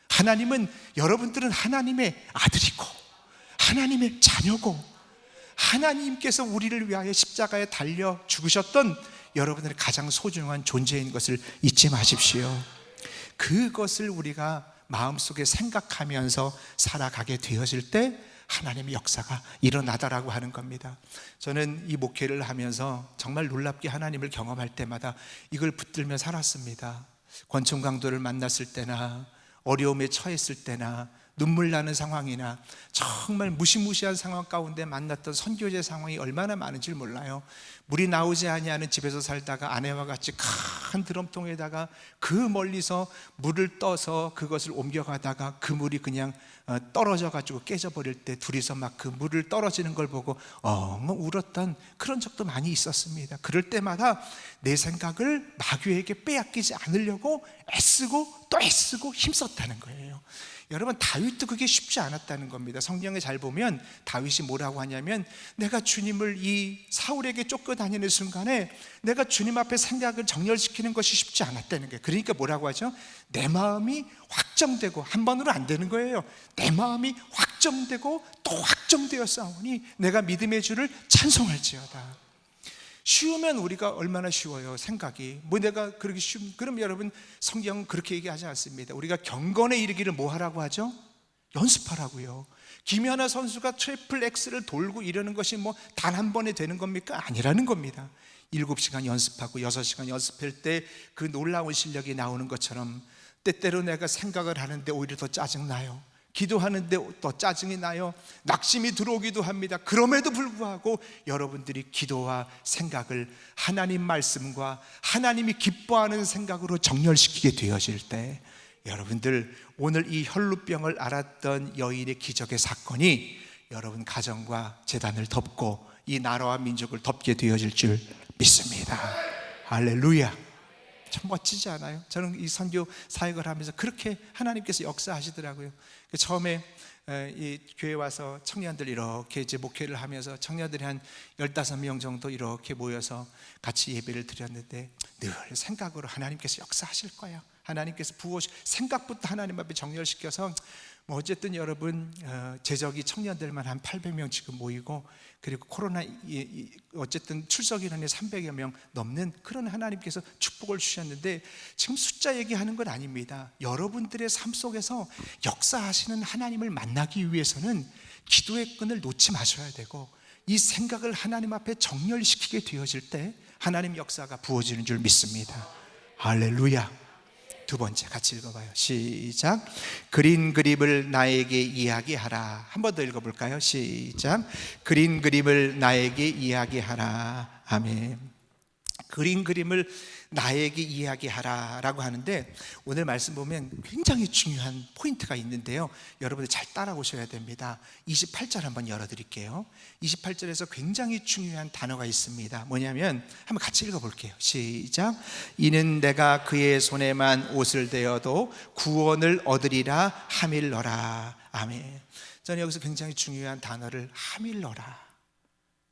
하나님은, 여러분들은 하나님의 아들이고 하나님의 자녀고 하나님께서 우리를 위하여 십자가에 달려 죽으셨던 여러분들의 가장 소중한 존재인 것을 잊지 마십시오. 그것을 우리가 마음속에 생각하면서 살아가게 되어질 때 하나님의 역사가 일어나다라고 하는 겁니다. 저는 이 목회를 하면서 정말 놀랍게 하나님을 경험할 때마다 이걸 붙들며 살았습니다. 권총 강도를 만났을 때나 어려움에 처했을 때나 눈물 나는 상황이나 정말 무시무시한 상황 가운데 만났던 선교제 상황이 얼마나 많은지 몰라요. 물이 나오지 아니하는 집에서 살다가 아내와 같이 큰 드럼통에다가 그 멀리서 물을 떠서 그것을 옮겨가다가 그 물이 그냥 떨어져 가지고 깨져버릴 때 둘이서 막 그 물을 떨어지는 걸 보고 엉엉 울었던 그런 적도 많이 있었습니다. 그럴 때마다 내 생각을 마귀에게 빼앗기지 않으려고 애쓰고 또 애쓰고 힘썼다는 거예요. 여러분, 다윗도 그게 쉽지 않았다는 겁니다. 성경에 잘 보면 다윗이 뭐라고 하냐면, 내가 주님을 이 사울에게 쫓겨다니는 순간에 내가 주님 앞에 생각을 정렬시키는 것이 쉽지 않았다는 거예요. 그러니까 뭐라고 하죠? 내 마음이 확정되고, 한 번으로 안 되는 거예요. 내 마음이 확정되고 또 확정되었사오니 내가 믿음의 주를 찬송할지어다. 쉬우면 우리가 얼마나 쉬워요, 생각이. 뭐 내가 그렇게 쉬운, 그럼 여러분, 성경은 그렇게 얘기하지 않습니다. 우리가 경건에 이르기를 뭐 하라고 하죠? 연습하라고요. 김연아 선수가 트리플 X를 돌고 이러는 것이 뭐 단 한 번에 되는 겁니까? 아니라는 겁니다. 7시간 연습하고 6시간 연습할 때 그 놀라운 실력이 나오는 것처럼, 때때로 내가 생각을 하는데 오히려 더 짜증나요. 기도하는데 또 짜증이 나요. 낙심이 들어오기도 합니다. 그럼에도 불구하고 여러분들이 기도와 생각을 하나님 말씀과 하나님이 기뻐하는 생각으로 정렬시키게 되어질 때, 여러분들, 오늘 이 혈루병을 앓았던 여인의 기적의 사건이 여러분 가정과 재단을 덮고 이 나라와 민족을 덮게 되어질 줄 믿습니다. 할렐루야. 참 멋지지 않아요? 저는 이 선교 사역을 하면서 그렇게 하나님께서 역사하시더라고요. 처음에 이 교회 와서 청년들 이렇게 이제 목회를 하면서 청년들이 한 15명 정도 이렇게 모여서 같이 예배를 드렸는데, 늘 생각으로 하나님께서 역사하실 거야, 하나님께서 생각부터 하나님 앞에 정렬시켜서, 뭐 어쨌든 여러분, 제적이 청년들만 한 800명 지금 모이고, 그리고 코로나 어쨌든 출석 인원이 300여 명 넘는 그런 하나님께서 축복을 주셨는데, 지금 숫자 얘기하는 건 아닙니다. 여러분들의 삶 속에서 역사하시는 하나님을 만나기 위해서는 기도의 끈을 놓지 마셔야 되고, 이 생각을 하나님 앞에 정렬시키게 되어질 때 하나님 역사가 부어지는 줄 믿습니다. 할렐루야. 두 번째 같이 읽어봐요. 시작. 그린 그림을 나에게 이야기하라. 한 번 더 읽어볼까요? 시작. 그린 그림을 나에게 이야기하라. 아멘. 그린 그림을 나에게 이야기하라 라고 하는데, 오늘 말씀 보면 굉장히 중요한 포인트가 있는데요, 여러분들 잘 따라오셔야 됩니다. 28절 한번 열어드릴게요. 28절에서 굉장히 중요한 단어가 있습니다. 뭐냐면, 한번 같이 읽어볼게요. 시작. 이는 내가 그의 손에만 옷을 대어도 구원을 얻으리라 하밀러라. 아멘. 저는 여기서 굉장히 중요한 단어를 하밀러라,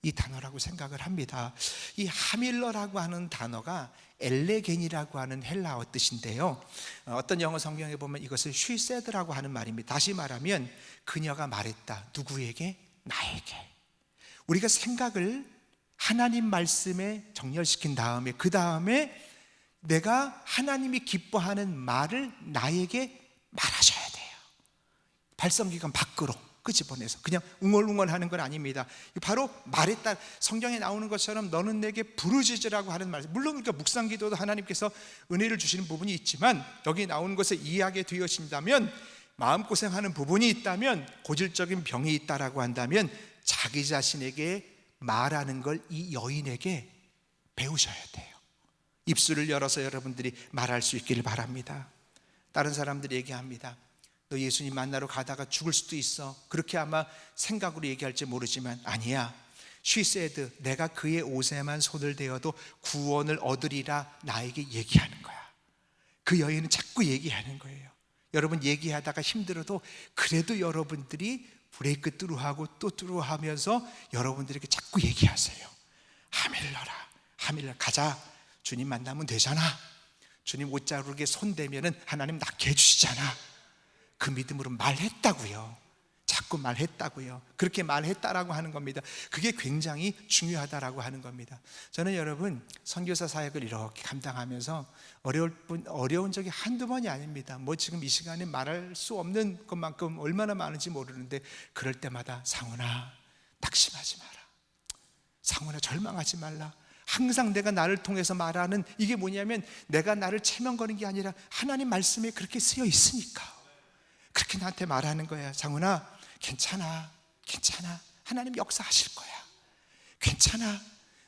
이 단어라고 생각을 합니다. 이 하밀러라고 하는 단어가 엘레겐이라고 하는 헬라어 뜻인데요, 어떤 영어 성경에 보면 이것을 she said라고 하는 말입니다. 다시 말하면 그녀가 말했다. 누구에게? 나에게. 우리가 생각을 하나님 말씀에 정렬시킨 다음에, 그 다음에 내가 하나님이 기뻐하는 말을 나에게 말하셔야 돼요. 발성기관 밖으로 끄집어내서 그냥 웅얼웅얼 하는 건 아닙니다. 바로 말했다. 성경에 나오는 것처럼 너는 내게 부르짖으라고 하는 말, 물론 그러니까 묵상기도도 하나님께서 은혜를 주시는 부분이 있지만, 여기 나오는 것에 이해하게 되어진다면, 마음고생하는 부분이 있다면, 고질적인 병이 있다라고 한다면 자기 자신에게 말하는 걸 이 여인에게 배우셔야 돼요. 입술을 열어서 여러분들이 말할 수 있기를 바랍니다. 다른 사람들이 얘기합니다. 너 예수님 만나러 가다가 죽을 수도 있어. 그렇게 아마 생각으로 얘기할지 모르지만, 아니야. She said, 내가 그의 옷에만 손을 대어도 구원을 얻으리라 나에게 얘기하는 거야. 그 여인은 자꾸 얘기하는 거예요. 여러분 얘기하다가 힘들어도 그래도 여러분들이 브레이크 뚜루하고 또 뚜루하면서 여러분들에게 자꾸 얘기하세요. 하밀러라 가자. 주님 만나면 되잖아. 주님 옷자루에 손대면은 하나님 낫게 해주시잖아. 그 믿음으로 말했다고요. 자꾸 말했다고요. 그렇게 말했다라고 하는 겁니다. 그게 굉장히 중요하다라고 하는 겁니다. 저는 여러분 선교사 사역을 이렇게 감당하면서 어려운 적이 한두 번이 아닙니다. 뭐 지금 이 시간에 말할 수 없는 것만큼 얼마나 많은지 모르는데, 그럴 때마다 상훈아 낙심하지 마라. 상훈아 절망하지 말라. 항상 내가 나를 통해서 말하는 이게 뭐냐면, 내가 나를 체면거는 게 아니라 하나님 말씀에 그렇게 쓰여 있으니까 그렇게 나한테 말하는 거야. 상훈아 괜찮아. 하나님 역사하실 거야. 괜찮아.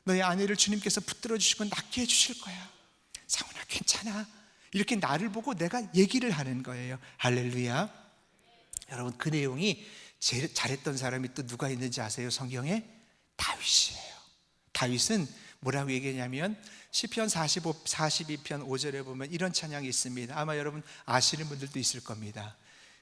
너의 아내를 주님께서 붙들어 주시고 낫게 해주실 거야. 상훈아 괜찮아. 이렇게 나를 보고 내가 얘기를 하는 거예요. 할렐루야. 여러분 그 내용이 제일 잘했던 사람이 또 누가 있는지 아세요? 성경에 다윗이에요. 다윗은 뭐라고 얘기하냐면 시편 42편 5절에 보면 이런 찬양이 있습니다. 아마 여러분 아시는 분들도 있을 겁니다.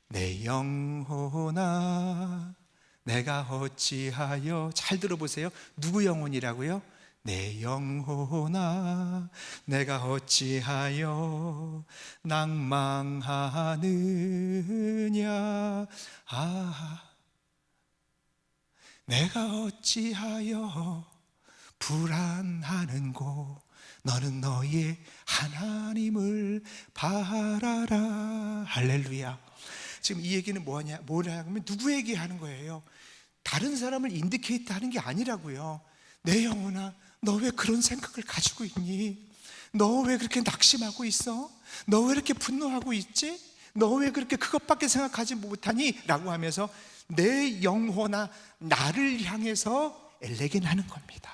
내 영혼아 내가 어찌하여, 잘 들어보세요. 누구 영혼이라고요? 내 영혼아 내가 어찌하여 낭망하느냐. 내가 어찌하여 불안하는고. 너는 너의 하나님을 바라라. 할렐루야. 지금 이 얘기는 뭐냐면 누구에게 하는 거예요? 다른 사람을 인디케이트 하는 게 아니라고요. 내 영혼아 너 왜 그런 생각을 가지고 있니? 너 왜 그렇게 낙심하고 있어? 너 왜 이렇게 분노하고 있지? 너 왜 그렇게 그것밖에 생각하지 못하니? 라고 하면서 내 영혼아 나를 향해서 엘레겐하는 겁니다.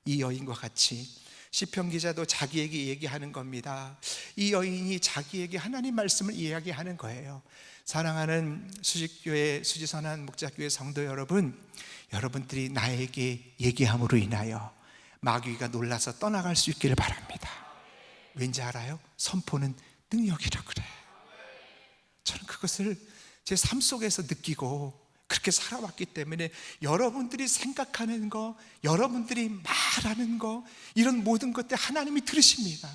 이 여인과 같이 시편 기자도 자기에게 얘기하는 겁니다. 이 여인이 자기에게 하나님 말씀을 이야기하는 거예요. 사랑하는 수직교회, 수지선한 목자교회 성도 여러분, 여러분들이 나에게 얘기함으로 인하여 마귀가 놀라서 떠나갈 수 있기를 바랍니다. 왠지 알아요? 선포는 능력이라 그래요. 저는 그것을 제 삶 속에서 느끼고 그렇게 살아왔기 때문에 여러분들이 생각하는 거, 여러분들이 말하는 거, 이런 모든 것들 하나님이 들으십니다.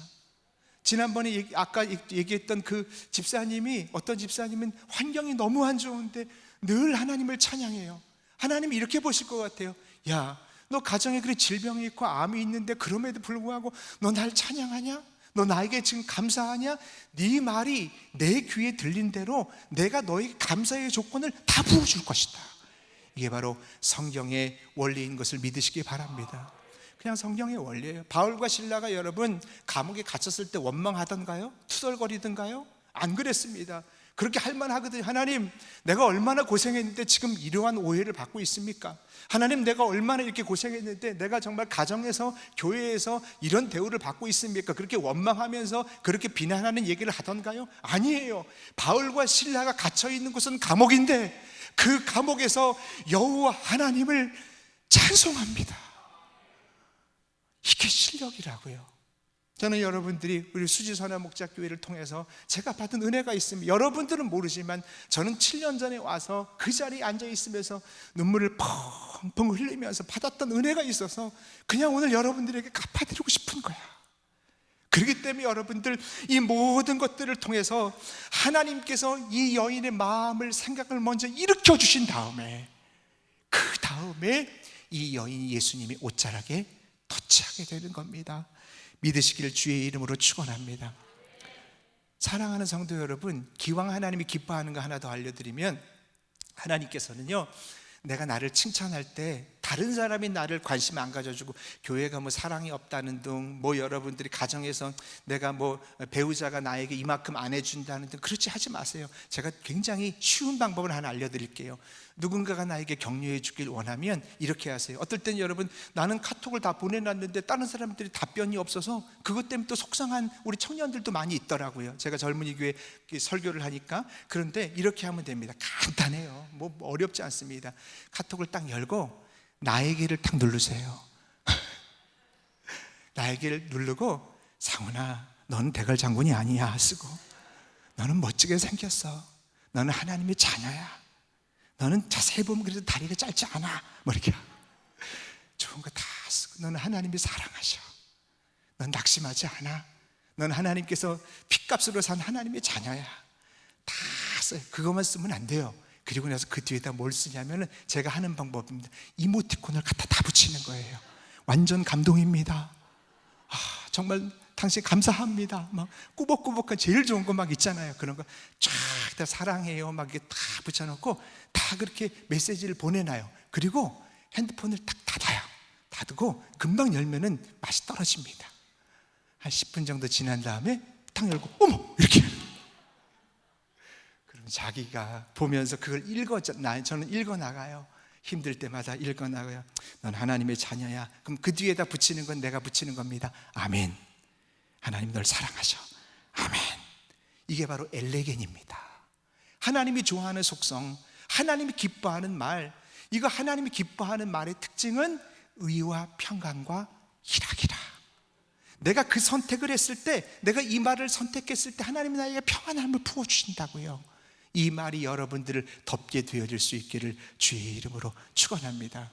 지난번에 아까 얘기했던 그 집사님이, 어떤 집사님은 환경이 너무 안 좋은데 늘 하나님을 찬양해요. 하나님이 이렇게 보실 것 같아요. 야, 너 가정에 그래 질병이 있고 암이 있는데 그럼에도 불구하고 너 날 찬양하냐? 너 나에게 지금 감사하냐? 네 말이 내 귀에 들린 대로 내가 너에게 감사의 조건을 다 부어줄 것이다. 이게 바로 성경의 원리인 것을 믿으시기 바랍니다. 그냥 성경의 원리예요. 바울과 실라가 여러분 감옥에 갇혔을 때 원망하던가요? 투덜거리던가요? 안 그랬습니다. 그렇게 할 만하거든요. 하나님 내가 얼마나 고생했는데 지금 이러한 오해를 받고 있습니까? 하나님 내가 얼마나 이렇게 고생했는데 내가 정말 가정에서 교회에서 이런 대우를 받고 있습니까? 그렇게 원망하면서 그렇게 비난하는 얘기를 하던가요? 아니에요. 바울과 실라가 갇혀있는 곳은 감옥인데 그 감옥에서 여호와 하나님을 찬송합니다. 이게 실력이라고요. 저는 여러분들이 우리 수지선한 목자교회를 통해서 제가 받은 은혜가 있습니다. 여러분들은 모르지만 저는 7년 전에 와서 그 자리에 앉아 있으면서 눈물을 펑펑 흘리면서 받았던 은혜가 있어서 그냥 오늘 여러분들에게 갚아드리고 싶은 거야. 그렇기 때문에 여러분들 이 모든 것들을 통해서 하나님께서 이 여인의 마음을, 생각을 먼저 일으켜 주신 다음에 그 다음에 이 여인이 예수님의 옷자락에 터치하게 되는 겁니다. 믿으시기를 주의 이름으로 축원합니다. 사랑하는 성도 여러분, 기왕 하나님이 기뻐하는 거 하나 더 알려드리면, 하나님께서는요 내가 나를 칭찬할 때 다른 사람이 나를 관심 안 가져주고 교회가 뭐 사랑이 없다는 등, 뭐 여러분들이 가정에서 내가 뭐 배우자가 나에게 이만큼 안 해준다는 등 그렇지 하지 마세요. 제가 굉장히 쉬운 방법을 하나 알려드릴게요. 누군가가 나에게 격려해 주길 원하면 이렇게 하세요. 어떨 땐 여러분 나는 카톡을 다 보내놨는데 다른 사람들이 답변이 없어서 그것 때문에 또 속상한 우리 청년들도 많이 있더라고요. 제가 젊은이 교회 설교를 하니까. 그런데 이렇게 하면 됩니다. 간단해요. 뭐 어렵지 않습니다. 카톡을 딱 열고 나에게를 딱 누르세요. 나에게를 누르고 상훈아 너는 대걸 장군이 아니야 쓰고, 너는 멋지게 생겼어, 너는 하나님의 자녀야, 너는 자세히 보면 그래도 다리가 짧지 않아, 뭐 이렇게 좋은 거 다 쓰고, 너는 하나님이 사랑하셔, 넌 낙심하지 않아, 넌 하나님께서 핏값으로 산 하나님의 자녀야, 다 써요. 그것만 쓰면 안 돼요. 그리고 나서 그 뒤에다 뭘 쓰냐면은 제가 하는 방법입니다. 이모티콘을 갖다 다 붙이는 거예요. 완전 감동입니다. 정말 당신 감사합니다, 막 꾸벅꾸벅한 제일 좋은 거 막 있잖아요. 그런 거 쫙 다 사랑해요 막 이렇게 다 붙여놓고 다 그렇게 메시지를 보내놔요. 그리고 핸드폰을 딱 닫아요. 닫고 금방 열면은 맛이 떨어집니다. 한 10분 정도 지난 다음에 딱 열고 어머 이렇게, 그럼 자기가 보면서 그걸 저는 읽어나가요. 힘들 때마다 읽어나가요. 넌 하나님의 자녀야. 그럼 그 뒤에다 붙이는 건 내가 붙이는 겁니다. 아멘. 하나님 널 사랑하셔. 아멘. 이게 바로 엘레겐입니다. 하나님이 좋아하는 속성, 하나님이 기뻐하는 말. 이거 하나님이 기뻐하는 말의 특징은 의와 평강과 희락이라. 내가 그 선택을 했을 때, 내가 이 말을 선택했을 때 하나님이 나에게 평안함을 부어주신다고요. 이 말이 여러분들을 덮게 되어질 수 있기를 주의 이름으로 축원합니다.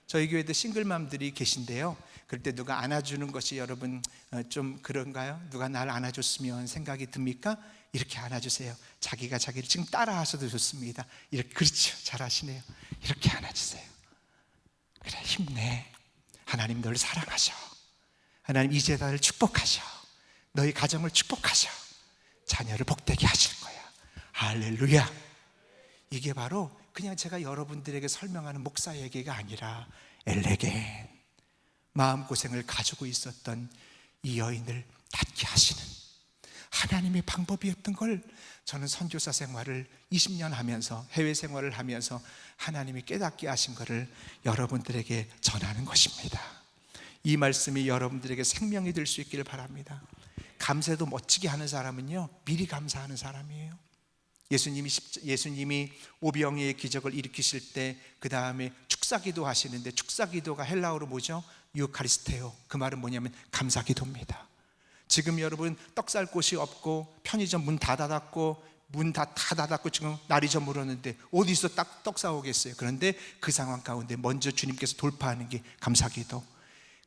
저희 교회도 싱글맘들이 계신데요, 그럴 때 누가 안아주는 것이 여러분 좀 그런가요? 누가 날 안아줬으면 생각이 듭니까? 이렇게 안아주세요. 자기가 자기를 지금 따라하셔도 좋습니다. 이렇게, 그렇죠, 잘하시네요. 이렇게 안아주세요. 그래, 힘내. 하나님 널 사랑하셔. 하나님 이 재단을 축복하셔. 너희 가정을 축복하셔. 자녀를 복되게 하실 거야. 할렐루야. 이게 바로 그냥 제가 여러분들에게 설명하는 목사 얘기가 아니라 엘레겐, 마음고생을 가지고 있었던 이 여인을 낫게 하시는 하나님의 방법이었던 걸 저는 선교사 생활을 20년 하면서, 해외 생활을 하면서 하나님이 깨닫게 하신 것을 여러분들에게 전하는 것입니다. 이 말씀이 여러분들에게 생명이 될 수 있기를 바랍니다. 감사도 멋지게 하는 사람은요, 미리 감사하는 사람이에요. 예수님이 오병이의 기적을 일으키실 때 그 다음에 축사기도 하시는데, 축사기도가 헬라어로 뭐죠? 유카리스테오. 그 말은 뭐냐면 감사기도입니다. 지금 여러분 떡 살 곳이 없고 편의점 문 다 닫았고 문 다 닫았고 지금 날이 저물었는데 어디서 떡 사오겠어요? 그런데 그 상황 가운데 먼저 주님께서 돌파하는 게 감사기도.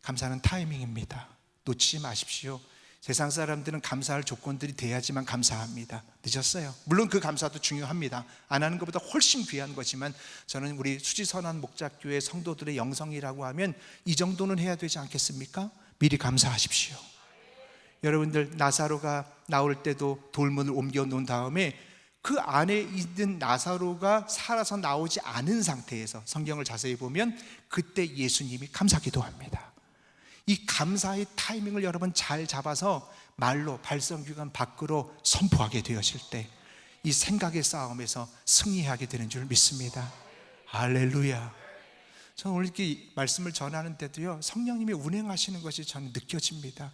감사는 타이밍입니다. 놓치지 마십시오. 세상 사람들은 감사할 조건들이 돼야지만 감사합니다. 늦었어요. 물론 그 감사도 중요합니다. 안 하는 것보다 훨씬 귀한 거지만, 저는 우리 수지선한 목자교회 성도들의 영성이라고 하면 이 정도는 해야 되지 않겠습니까? 미리 감사하십시오. 여러분들, 나사로가 나올 때도 돌문을 옮겨 놓은 다음에 그 안에 있는 나사로가 살아서 나오지 않은 상태에서 성경을 자세히 보면 그때 예수님이 감사기도합니다. 이 감사의 타이밍을 여러분 잘 잡아서 말로 발성규관 밖으로 선포하게 되어질 때 이 생각의 싸움에서 승리하게 되는 줄 믿습니다. 할렐루야. 저는 오늘 이렇게 말씀을 전하는데도요, 성령님이 운행하시는 것이 저는 느껴집니다.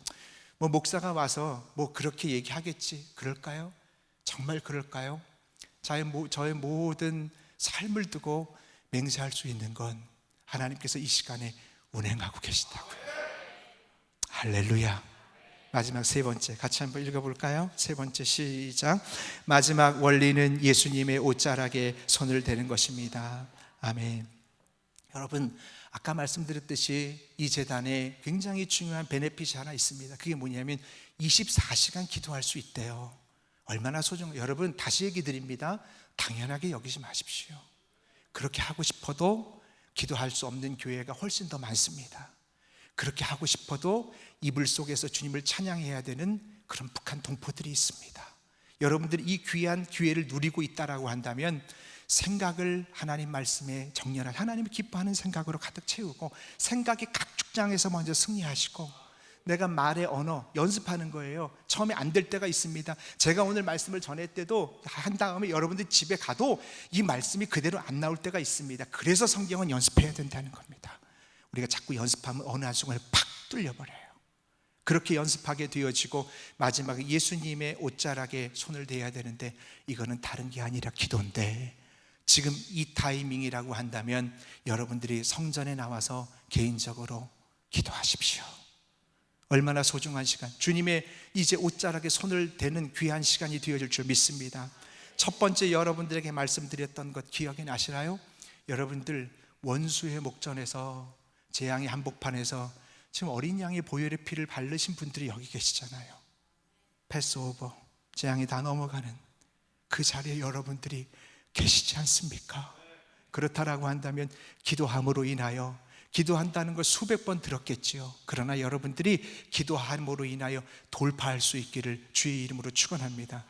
뭐 목사가 와서 뭐 그렇게 얘기하겠지, 그럴까요? 정말 그럴까요? 저의 모든 삶을 두고 맹세할 수 있는 건 하나님께서 이 시간에 운행하고 계신다고요. 할렐루야. 마지막 세 번째 같이 한번 읽어볼까요? 세 번째 시작. 마지막 원리는 예수님의 옷자락에 손을 대는 것입니다. 아멘. 여러분, 아까 말씀드렸듯이 이 재단에 굉장히 중요한 베네핏이 하나 있습니다. 그게 뭐냐면 24시간 기도할 수 있대요. 얼마나 소중해요. 여러분, 다시 얘기 드립니다. 당연하게 여기지 마십시오. 그렇게 하고 싶어도 기도할 수 없는 교회가 훨씬 더 많습니다. 그렇게 하고 싶어도 이불 속에서 주님을 찬양해야 되는 그런 북한 동포들이 있습니다. 여러분들이 이 귀한 기회를 누리고 있다라고 한다면 생각을 하나님 말씀에 정렬한, 하나님이 기뻐하는 생각으로 가득 채우고, 생각의 각 축장에서 먼저 승리하시고, 내가 말의 언어 연습하는 거예요. 처음에 안 될 때가 있습니다. 제가 오늘 말씀을 전할 때도 한 다음에 여러분들이 집에 가도 이 말씀이 그대로 안 나올 때가 있습니다. 그래서 성경은 연습해야 된다는 겁니다. 우리가 자꾸 연습하면 어느 한순간에 팍 뚫려버려요. 그렇게 연습하게 되어지고 마지막에 예수님의 옷자락에 손을 대야 되는데, 이거는 다른 게 아니라 기도인데, 지금 이 타이밍이라고 한다면 여러분들이 성전에 나와서 개인적으로 기도하십시오. 얼마나 소중한 시간, 주님의 이제 옷자락에 손을 대는 귀한 시간이 되어질 줄 믿습니다. 첫 번째 여러분들에게 말씀드렸던 것 기억이 나시나요? 여러분들 원수의 목전에서, 재앙의 한복판에서 지금 어린 양의 보혈의 피를 바르신 분들이 여기 계시잖아요. 패스오버, 재앙이 다 넘어가는 그 자리에 여러분들이 계시지 않습니까? 그렇다라고 한다면 기도함으로 인하여, 기도한다는 걸 수백 번 들었겠지요. 그러나 여러분들이 기도함으로 인하여 돌파할 수 있기를 주의 이름으로 축원합니다.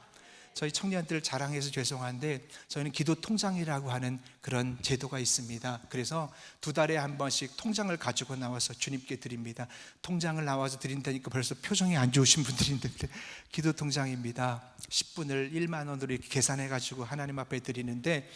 저희 청년들 자랑해서 죄송한데 저희는 기도 통장이라고 하는 그런 제도가 있습니다. 그래서 2달에 한 번씩 통장을 가지고 나와서 주님께 드립니다. 통장을 나와서 드린다니까 벌써 표정이 안 좋으신 분들이 있는데, 기도 통장입니다. 10분을 1만 원으로 이렇게 계산해 가지고 하나님 앞에 드리는데,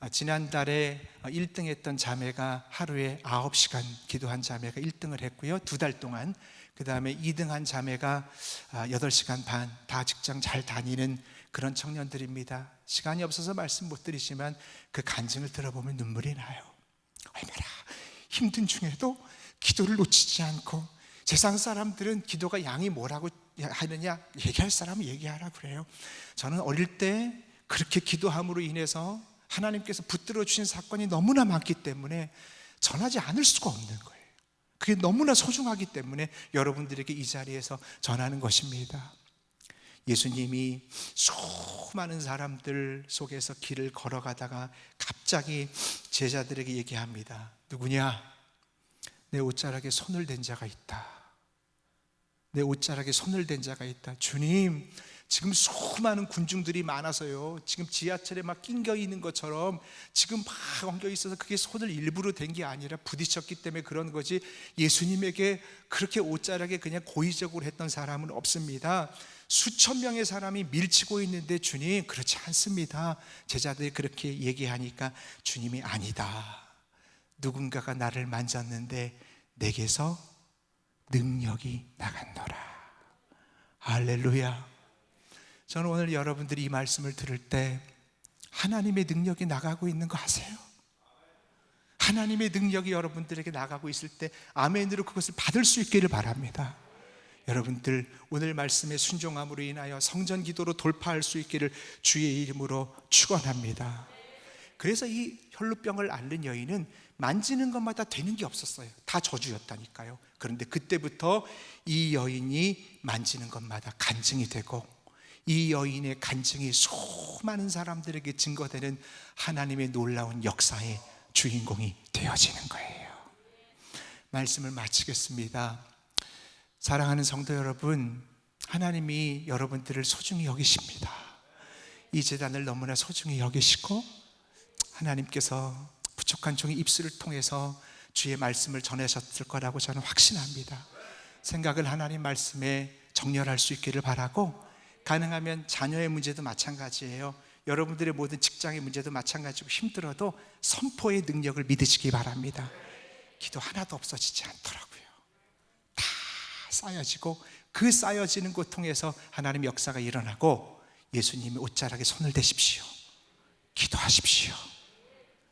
지난달에 1등 했던 자매가 하루에 9시간 기도한 자매가 1등을 했고요. 2달 동안. 그 다음에 2등 한 자매가 8시간 반, 다 직장 잘 다니는 그런 청년들입니다. 시간이 없어서 말씀 못 드리지만 그 간증을 들어보면 눈물이 나요. 얼마나 힘든 중에도 기도를 놓치지 않고, 세상 사람들은 기도가 양이 뭐라고 하느냐, 얘기할 사람은 얘기하라 그래요. 저는 어릴 때 그렇게 기도함으로 인해서 하나님께서 붙들어 주신 사건이 너무나 많기 때문에 전하지 않을 수가 없는 거예요. 그게 너무나 소중하기 때문에 여러분들에게 이 자리에서 전하는 것입니다. 예수님이 수많은 사람들 속에서 길을 걸어가다가 갑자기 제자들에게 얘기합니다. 누구냐? 내 옷자락에 손을 댄 자가 있다. 내 옷자락에 손을 댄 자가 있다. 주님, 지금 수많은 군중들이 많아서요, 지금 지하철에 막 낑겨 있는 것처럼 지금 막 엉겨 있어서 그게 손을 일부러 댄 게 아니라 부딪혔기 때문에 그런 거지, 예수님에게 그렇게 옷자락에 그냥 고의적으로 했던 사람은 없습니다. 수천 명의 사람이 밀치고 있는데 주님, 그렇지 않습니다. 제자들이 그렇게 얘기하니까 주님이 아니다. 누군가가 나를 만졌는데 내게서 능력이 나갔노라. 할렐루야. 저는 오늘 여러분들이 이 말씀을 들을 때 하나님의 능력이 나가고 있는 거 아세요? 하나님의 능력이 여러분들에게 나가고 있을 때 아멘으로 그것을 받을 수 있기를 바랍니다. 여러분들 오늘 말씀에 순종함으로 인하여 성전 기도로 돌파할 수 있기를 주의 이름으로 축원합니다. 그래서 이 혈루병을 앓는 여인은 만지는 것마다 되는 게 없었어요. 다 저주였다니까요. 그런데 그때부터 이 여인이 만지는 것마다 간증이 되고, 이 여인의 간증이 수많은 사람들에게 증거되는 하나님의 놀라운 역사의 주인공이 되어지는 거예요. 말씀을 마치겠습니다. 사랑하는 성도 여러분, 하나님이 여러분들을 소중히 여기십니다. 이 제단을 너무나 소중히 여기시고, 하나님께서 부족한 종의 입술을 통해서 주의 말씀을 전하셨을 거라고 저는 확신합니다. 생각을 하나님 말씀에 정렬할 수 있기를 바라고, 가능하면 자녀의 문제도 마찬가지예요. 여러분들의 모든 직장의 문제도 마찬가지고, 힘들어도 선포의 능력을 믿으시기 바랍니다. 기도 하나도 없어지지 않더라고요. 다 쌓여지고, 그 쌓여지는 것 통해서 하나님의 역사가 일어나고, 예수님의 옷자락에 손을 대십시오. 기도하십시오.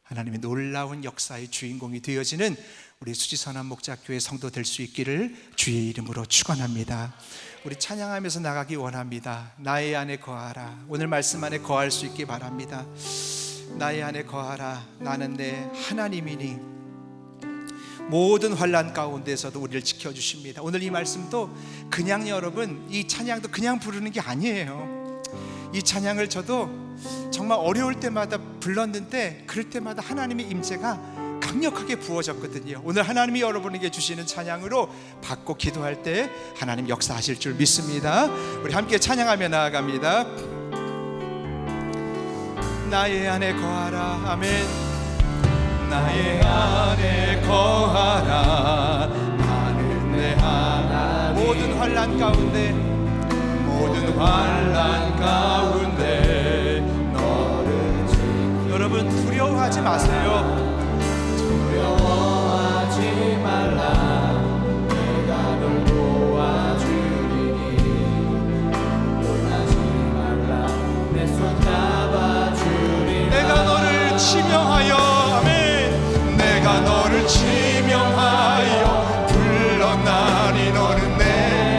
하나님의 놀라운 역사의 주인공이 되어지는 우리 수지선한 목자교회 성도 될 수 있기를 주의 이름으로 축원합니다. 우리 찬양하면서 나가기 원합니다. 나의 안에 거하라. 오늘 말씀 안에 거할 수 있기 바랍니다. 나의 안에 거하라. 나는 내 하나님이니 모든 환난 가운데서도 우리를 지켜주십니다. 오늘 이 말씀도 그냥, 여러분, 이 찬양도 그냥 부르는 게 아니에요. 이 찬양을 저도 정말 어려울 때마다 불렀는데, 그럴 때마다 하나님의 임재가 강력하게 부어졌거든요. 오늘 하나님이 여러분에게 주시는 찬양으로 받고 기도할 때 하나님 역사하실 줄 믿습니다. 우리 함께 찬양하며 나아갑니다. 나의 안에 거하라. 아멘. 나의 안에 거하라. 나는 내 하나님. 모든 환난 가운데, 모든 환난 가운데 너를 지키. 여러분 두려워하지 마세요. 두려워하지 말라. 내가 널 도와주리니. 놀라지 말라. 내 손 잡아주리니. 내가 너를 지명하여, 아멘. 내가 너를 지명하여 불렀나니 너는 내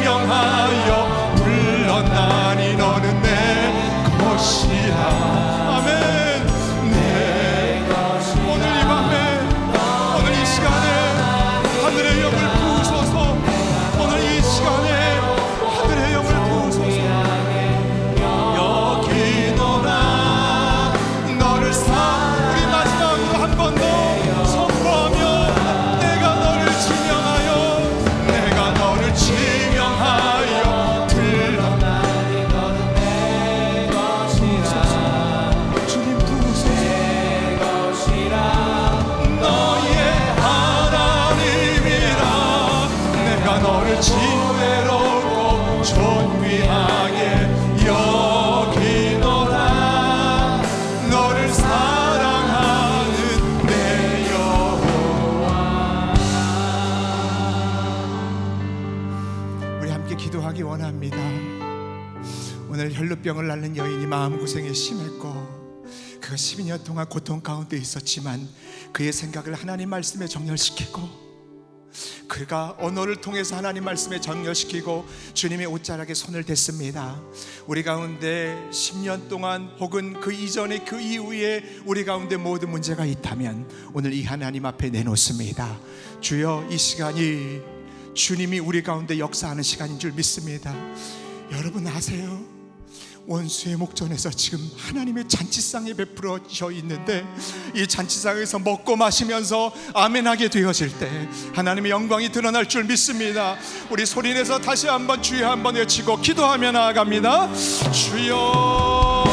지명하여 불렀나니 너는 내 것이라. 아멘. 오늘 이 밤에, 오늘 이 시간에 하늘의 영을 부으소서. 오늘 이 시간에 하늘의 영을 부으소서. 여기 너나 너를 우리 마지막으로 한 번 더 선포하며 내가 너를 지명하여, 내가 너를 지명하여 들었나니 너는 내 것이라. 주님 부으소서. 내 것이라. 너의 하나님이라. 내가 너를 지혜롭고 존귀하게 여기노라. 너를 사랑하는 내 여호와. 우리 함께 기도하기 원합니다. 오늘 혈루병을 앓는 여인이 마음고생이 심했고 그가 12년 동안 고통 가운데 있었지만 그의 생각을 하나님 말씀에 정렬시키고 그가 언어를 통해서 하나님 말씀에 정렬시키고 주님의 옷자락에 손을 댔습니다. 우리 가운데 10년 동안 혹은 그 이전에 그 이후에 우리 가운데 모든 문제가 있다면 오늘 이 하나님 앞에 내놓습니다. 주여, 이 시간이 주님이 우리 가운데 역사하는 시간인 줄 믿습니다. 여러분 아세요? 원수의 목전에서 지금 하나님의 잔치상에 베풀어져 있는데 이 잔치상에서 먹고 마시면서 아멘하게 되어질 때 하나님의 영광이 드러날 줄 믿습니다. 우리 소리내서 다시 한번 주여 한번 외치고 기도하며 나아갑니다. 주여,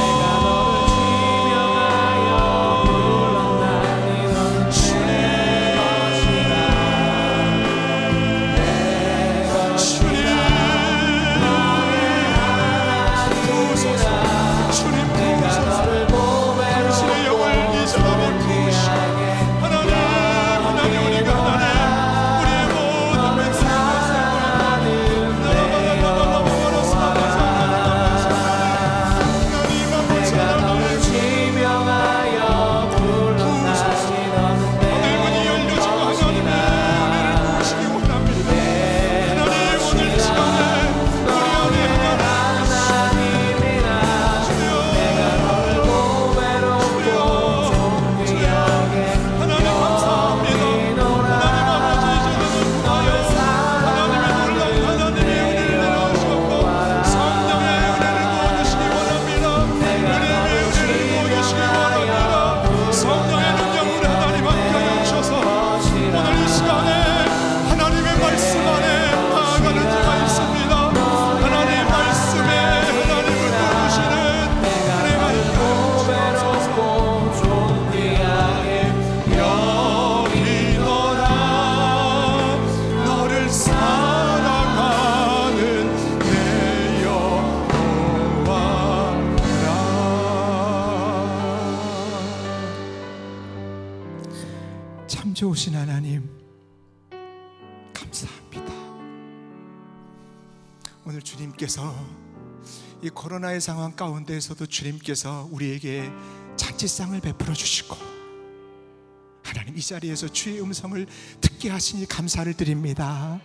참 좋으신 하나님 감사합니다. 오늘 주님께서 이 코로나의 상황 가운데에서도 주님께서 우리에게 잔치상을 베풀어 주시고 하나님 이 자리에서 주의 음성을 듣게 하시니 감사를 드립니다.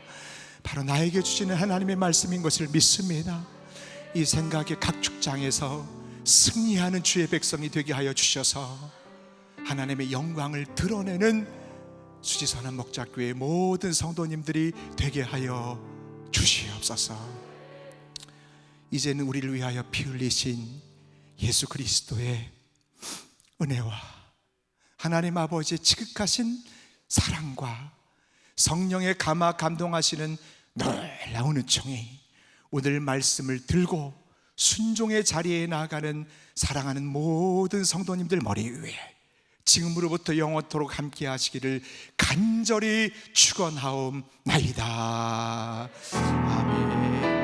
바로 나에게 주시는 하나님의 말씀인 것을 믿습니다. 이 생각의 각 축장에서 승리하는 주의 백성이 되게 하여 주셔서 하나님의 영광을 드러내는 수지선한 목자교회 모든 성도님들이 되게 하여 주시옵소서. 이제는 우리를 위하여 피 흘리신 예수 그리스도의 은혜와 하나님 아버지의 지극하신 사랑과 성령의 감화 감동하시는 놀라운 은총이 오늘 말씀을 들고 순종의 자리에 나아가는 사랑하는 모든 성도님들 머리 위에 지금으로부터 영원토록 함께 하시기를 간절히 축원하옵나이다. 아멘.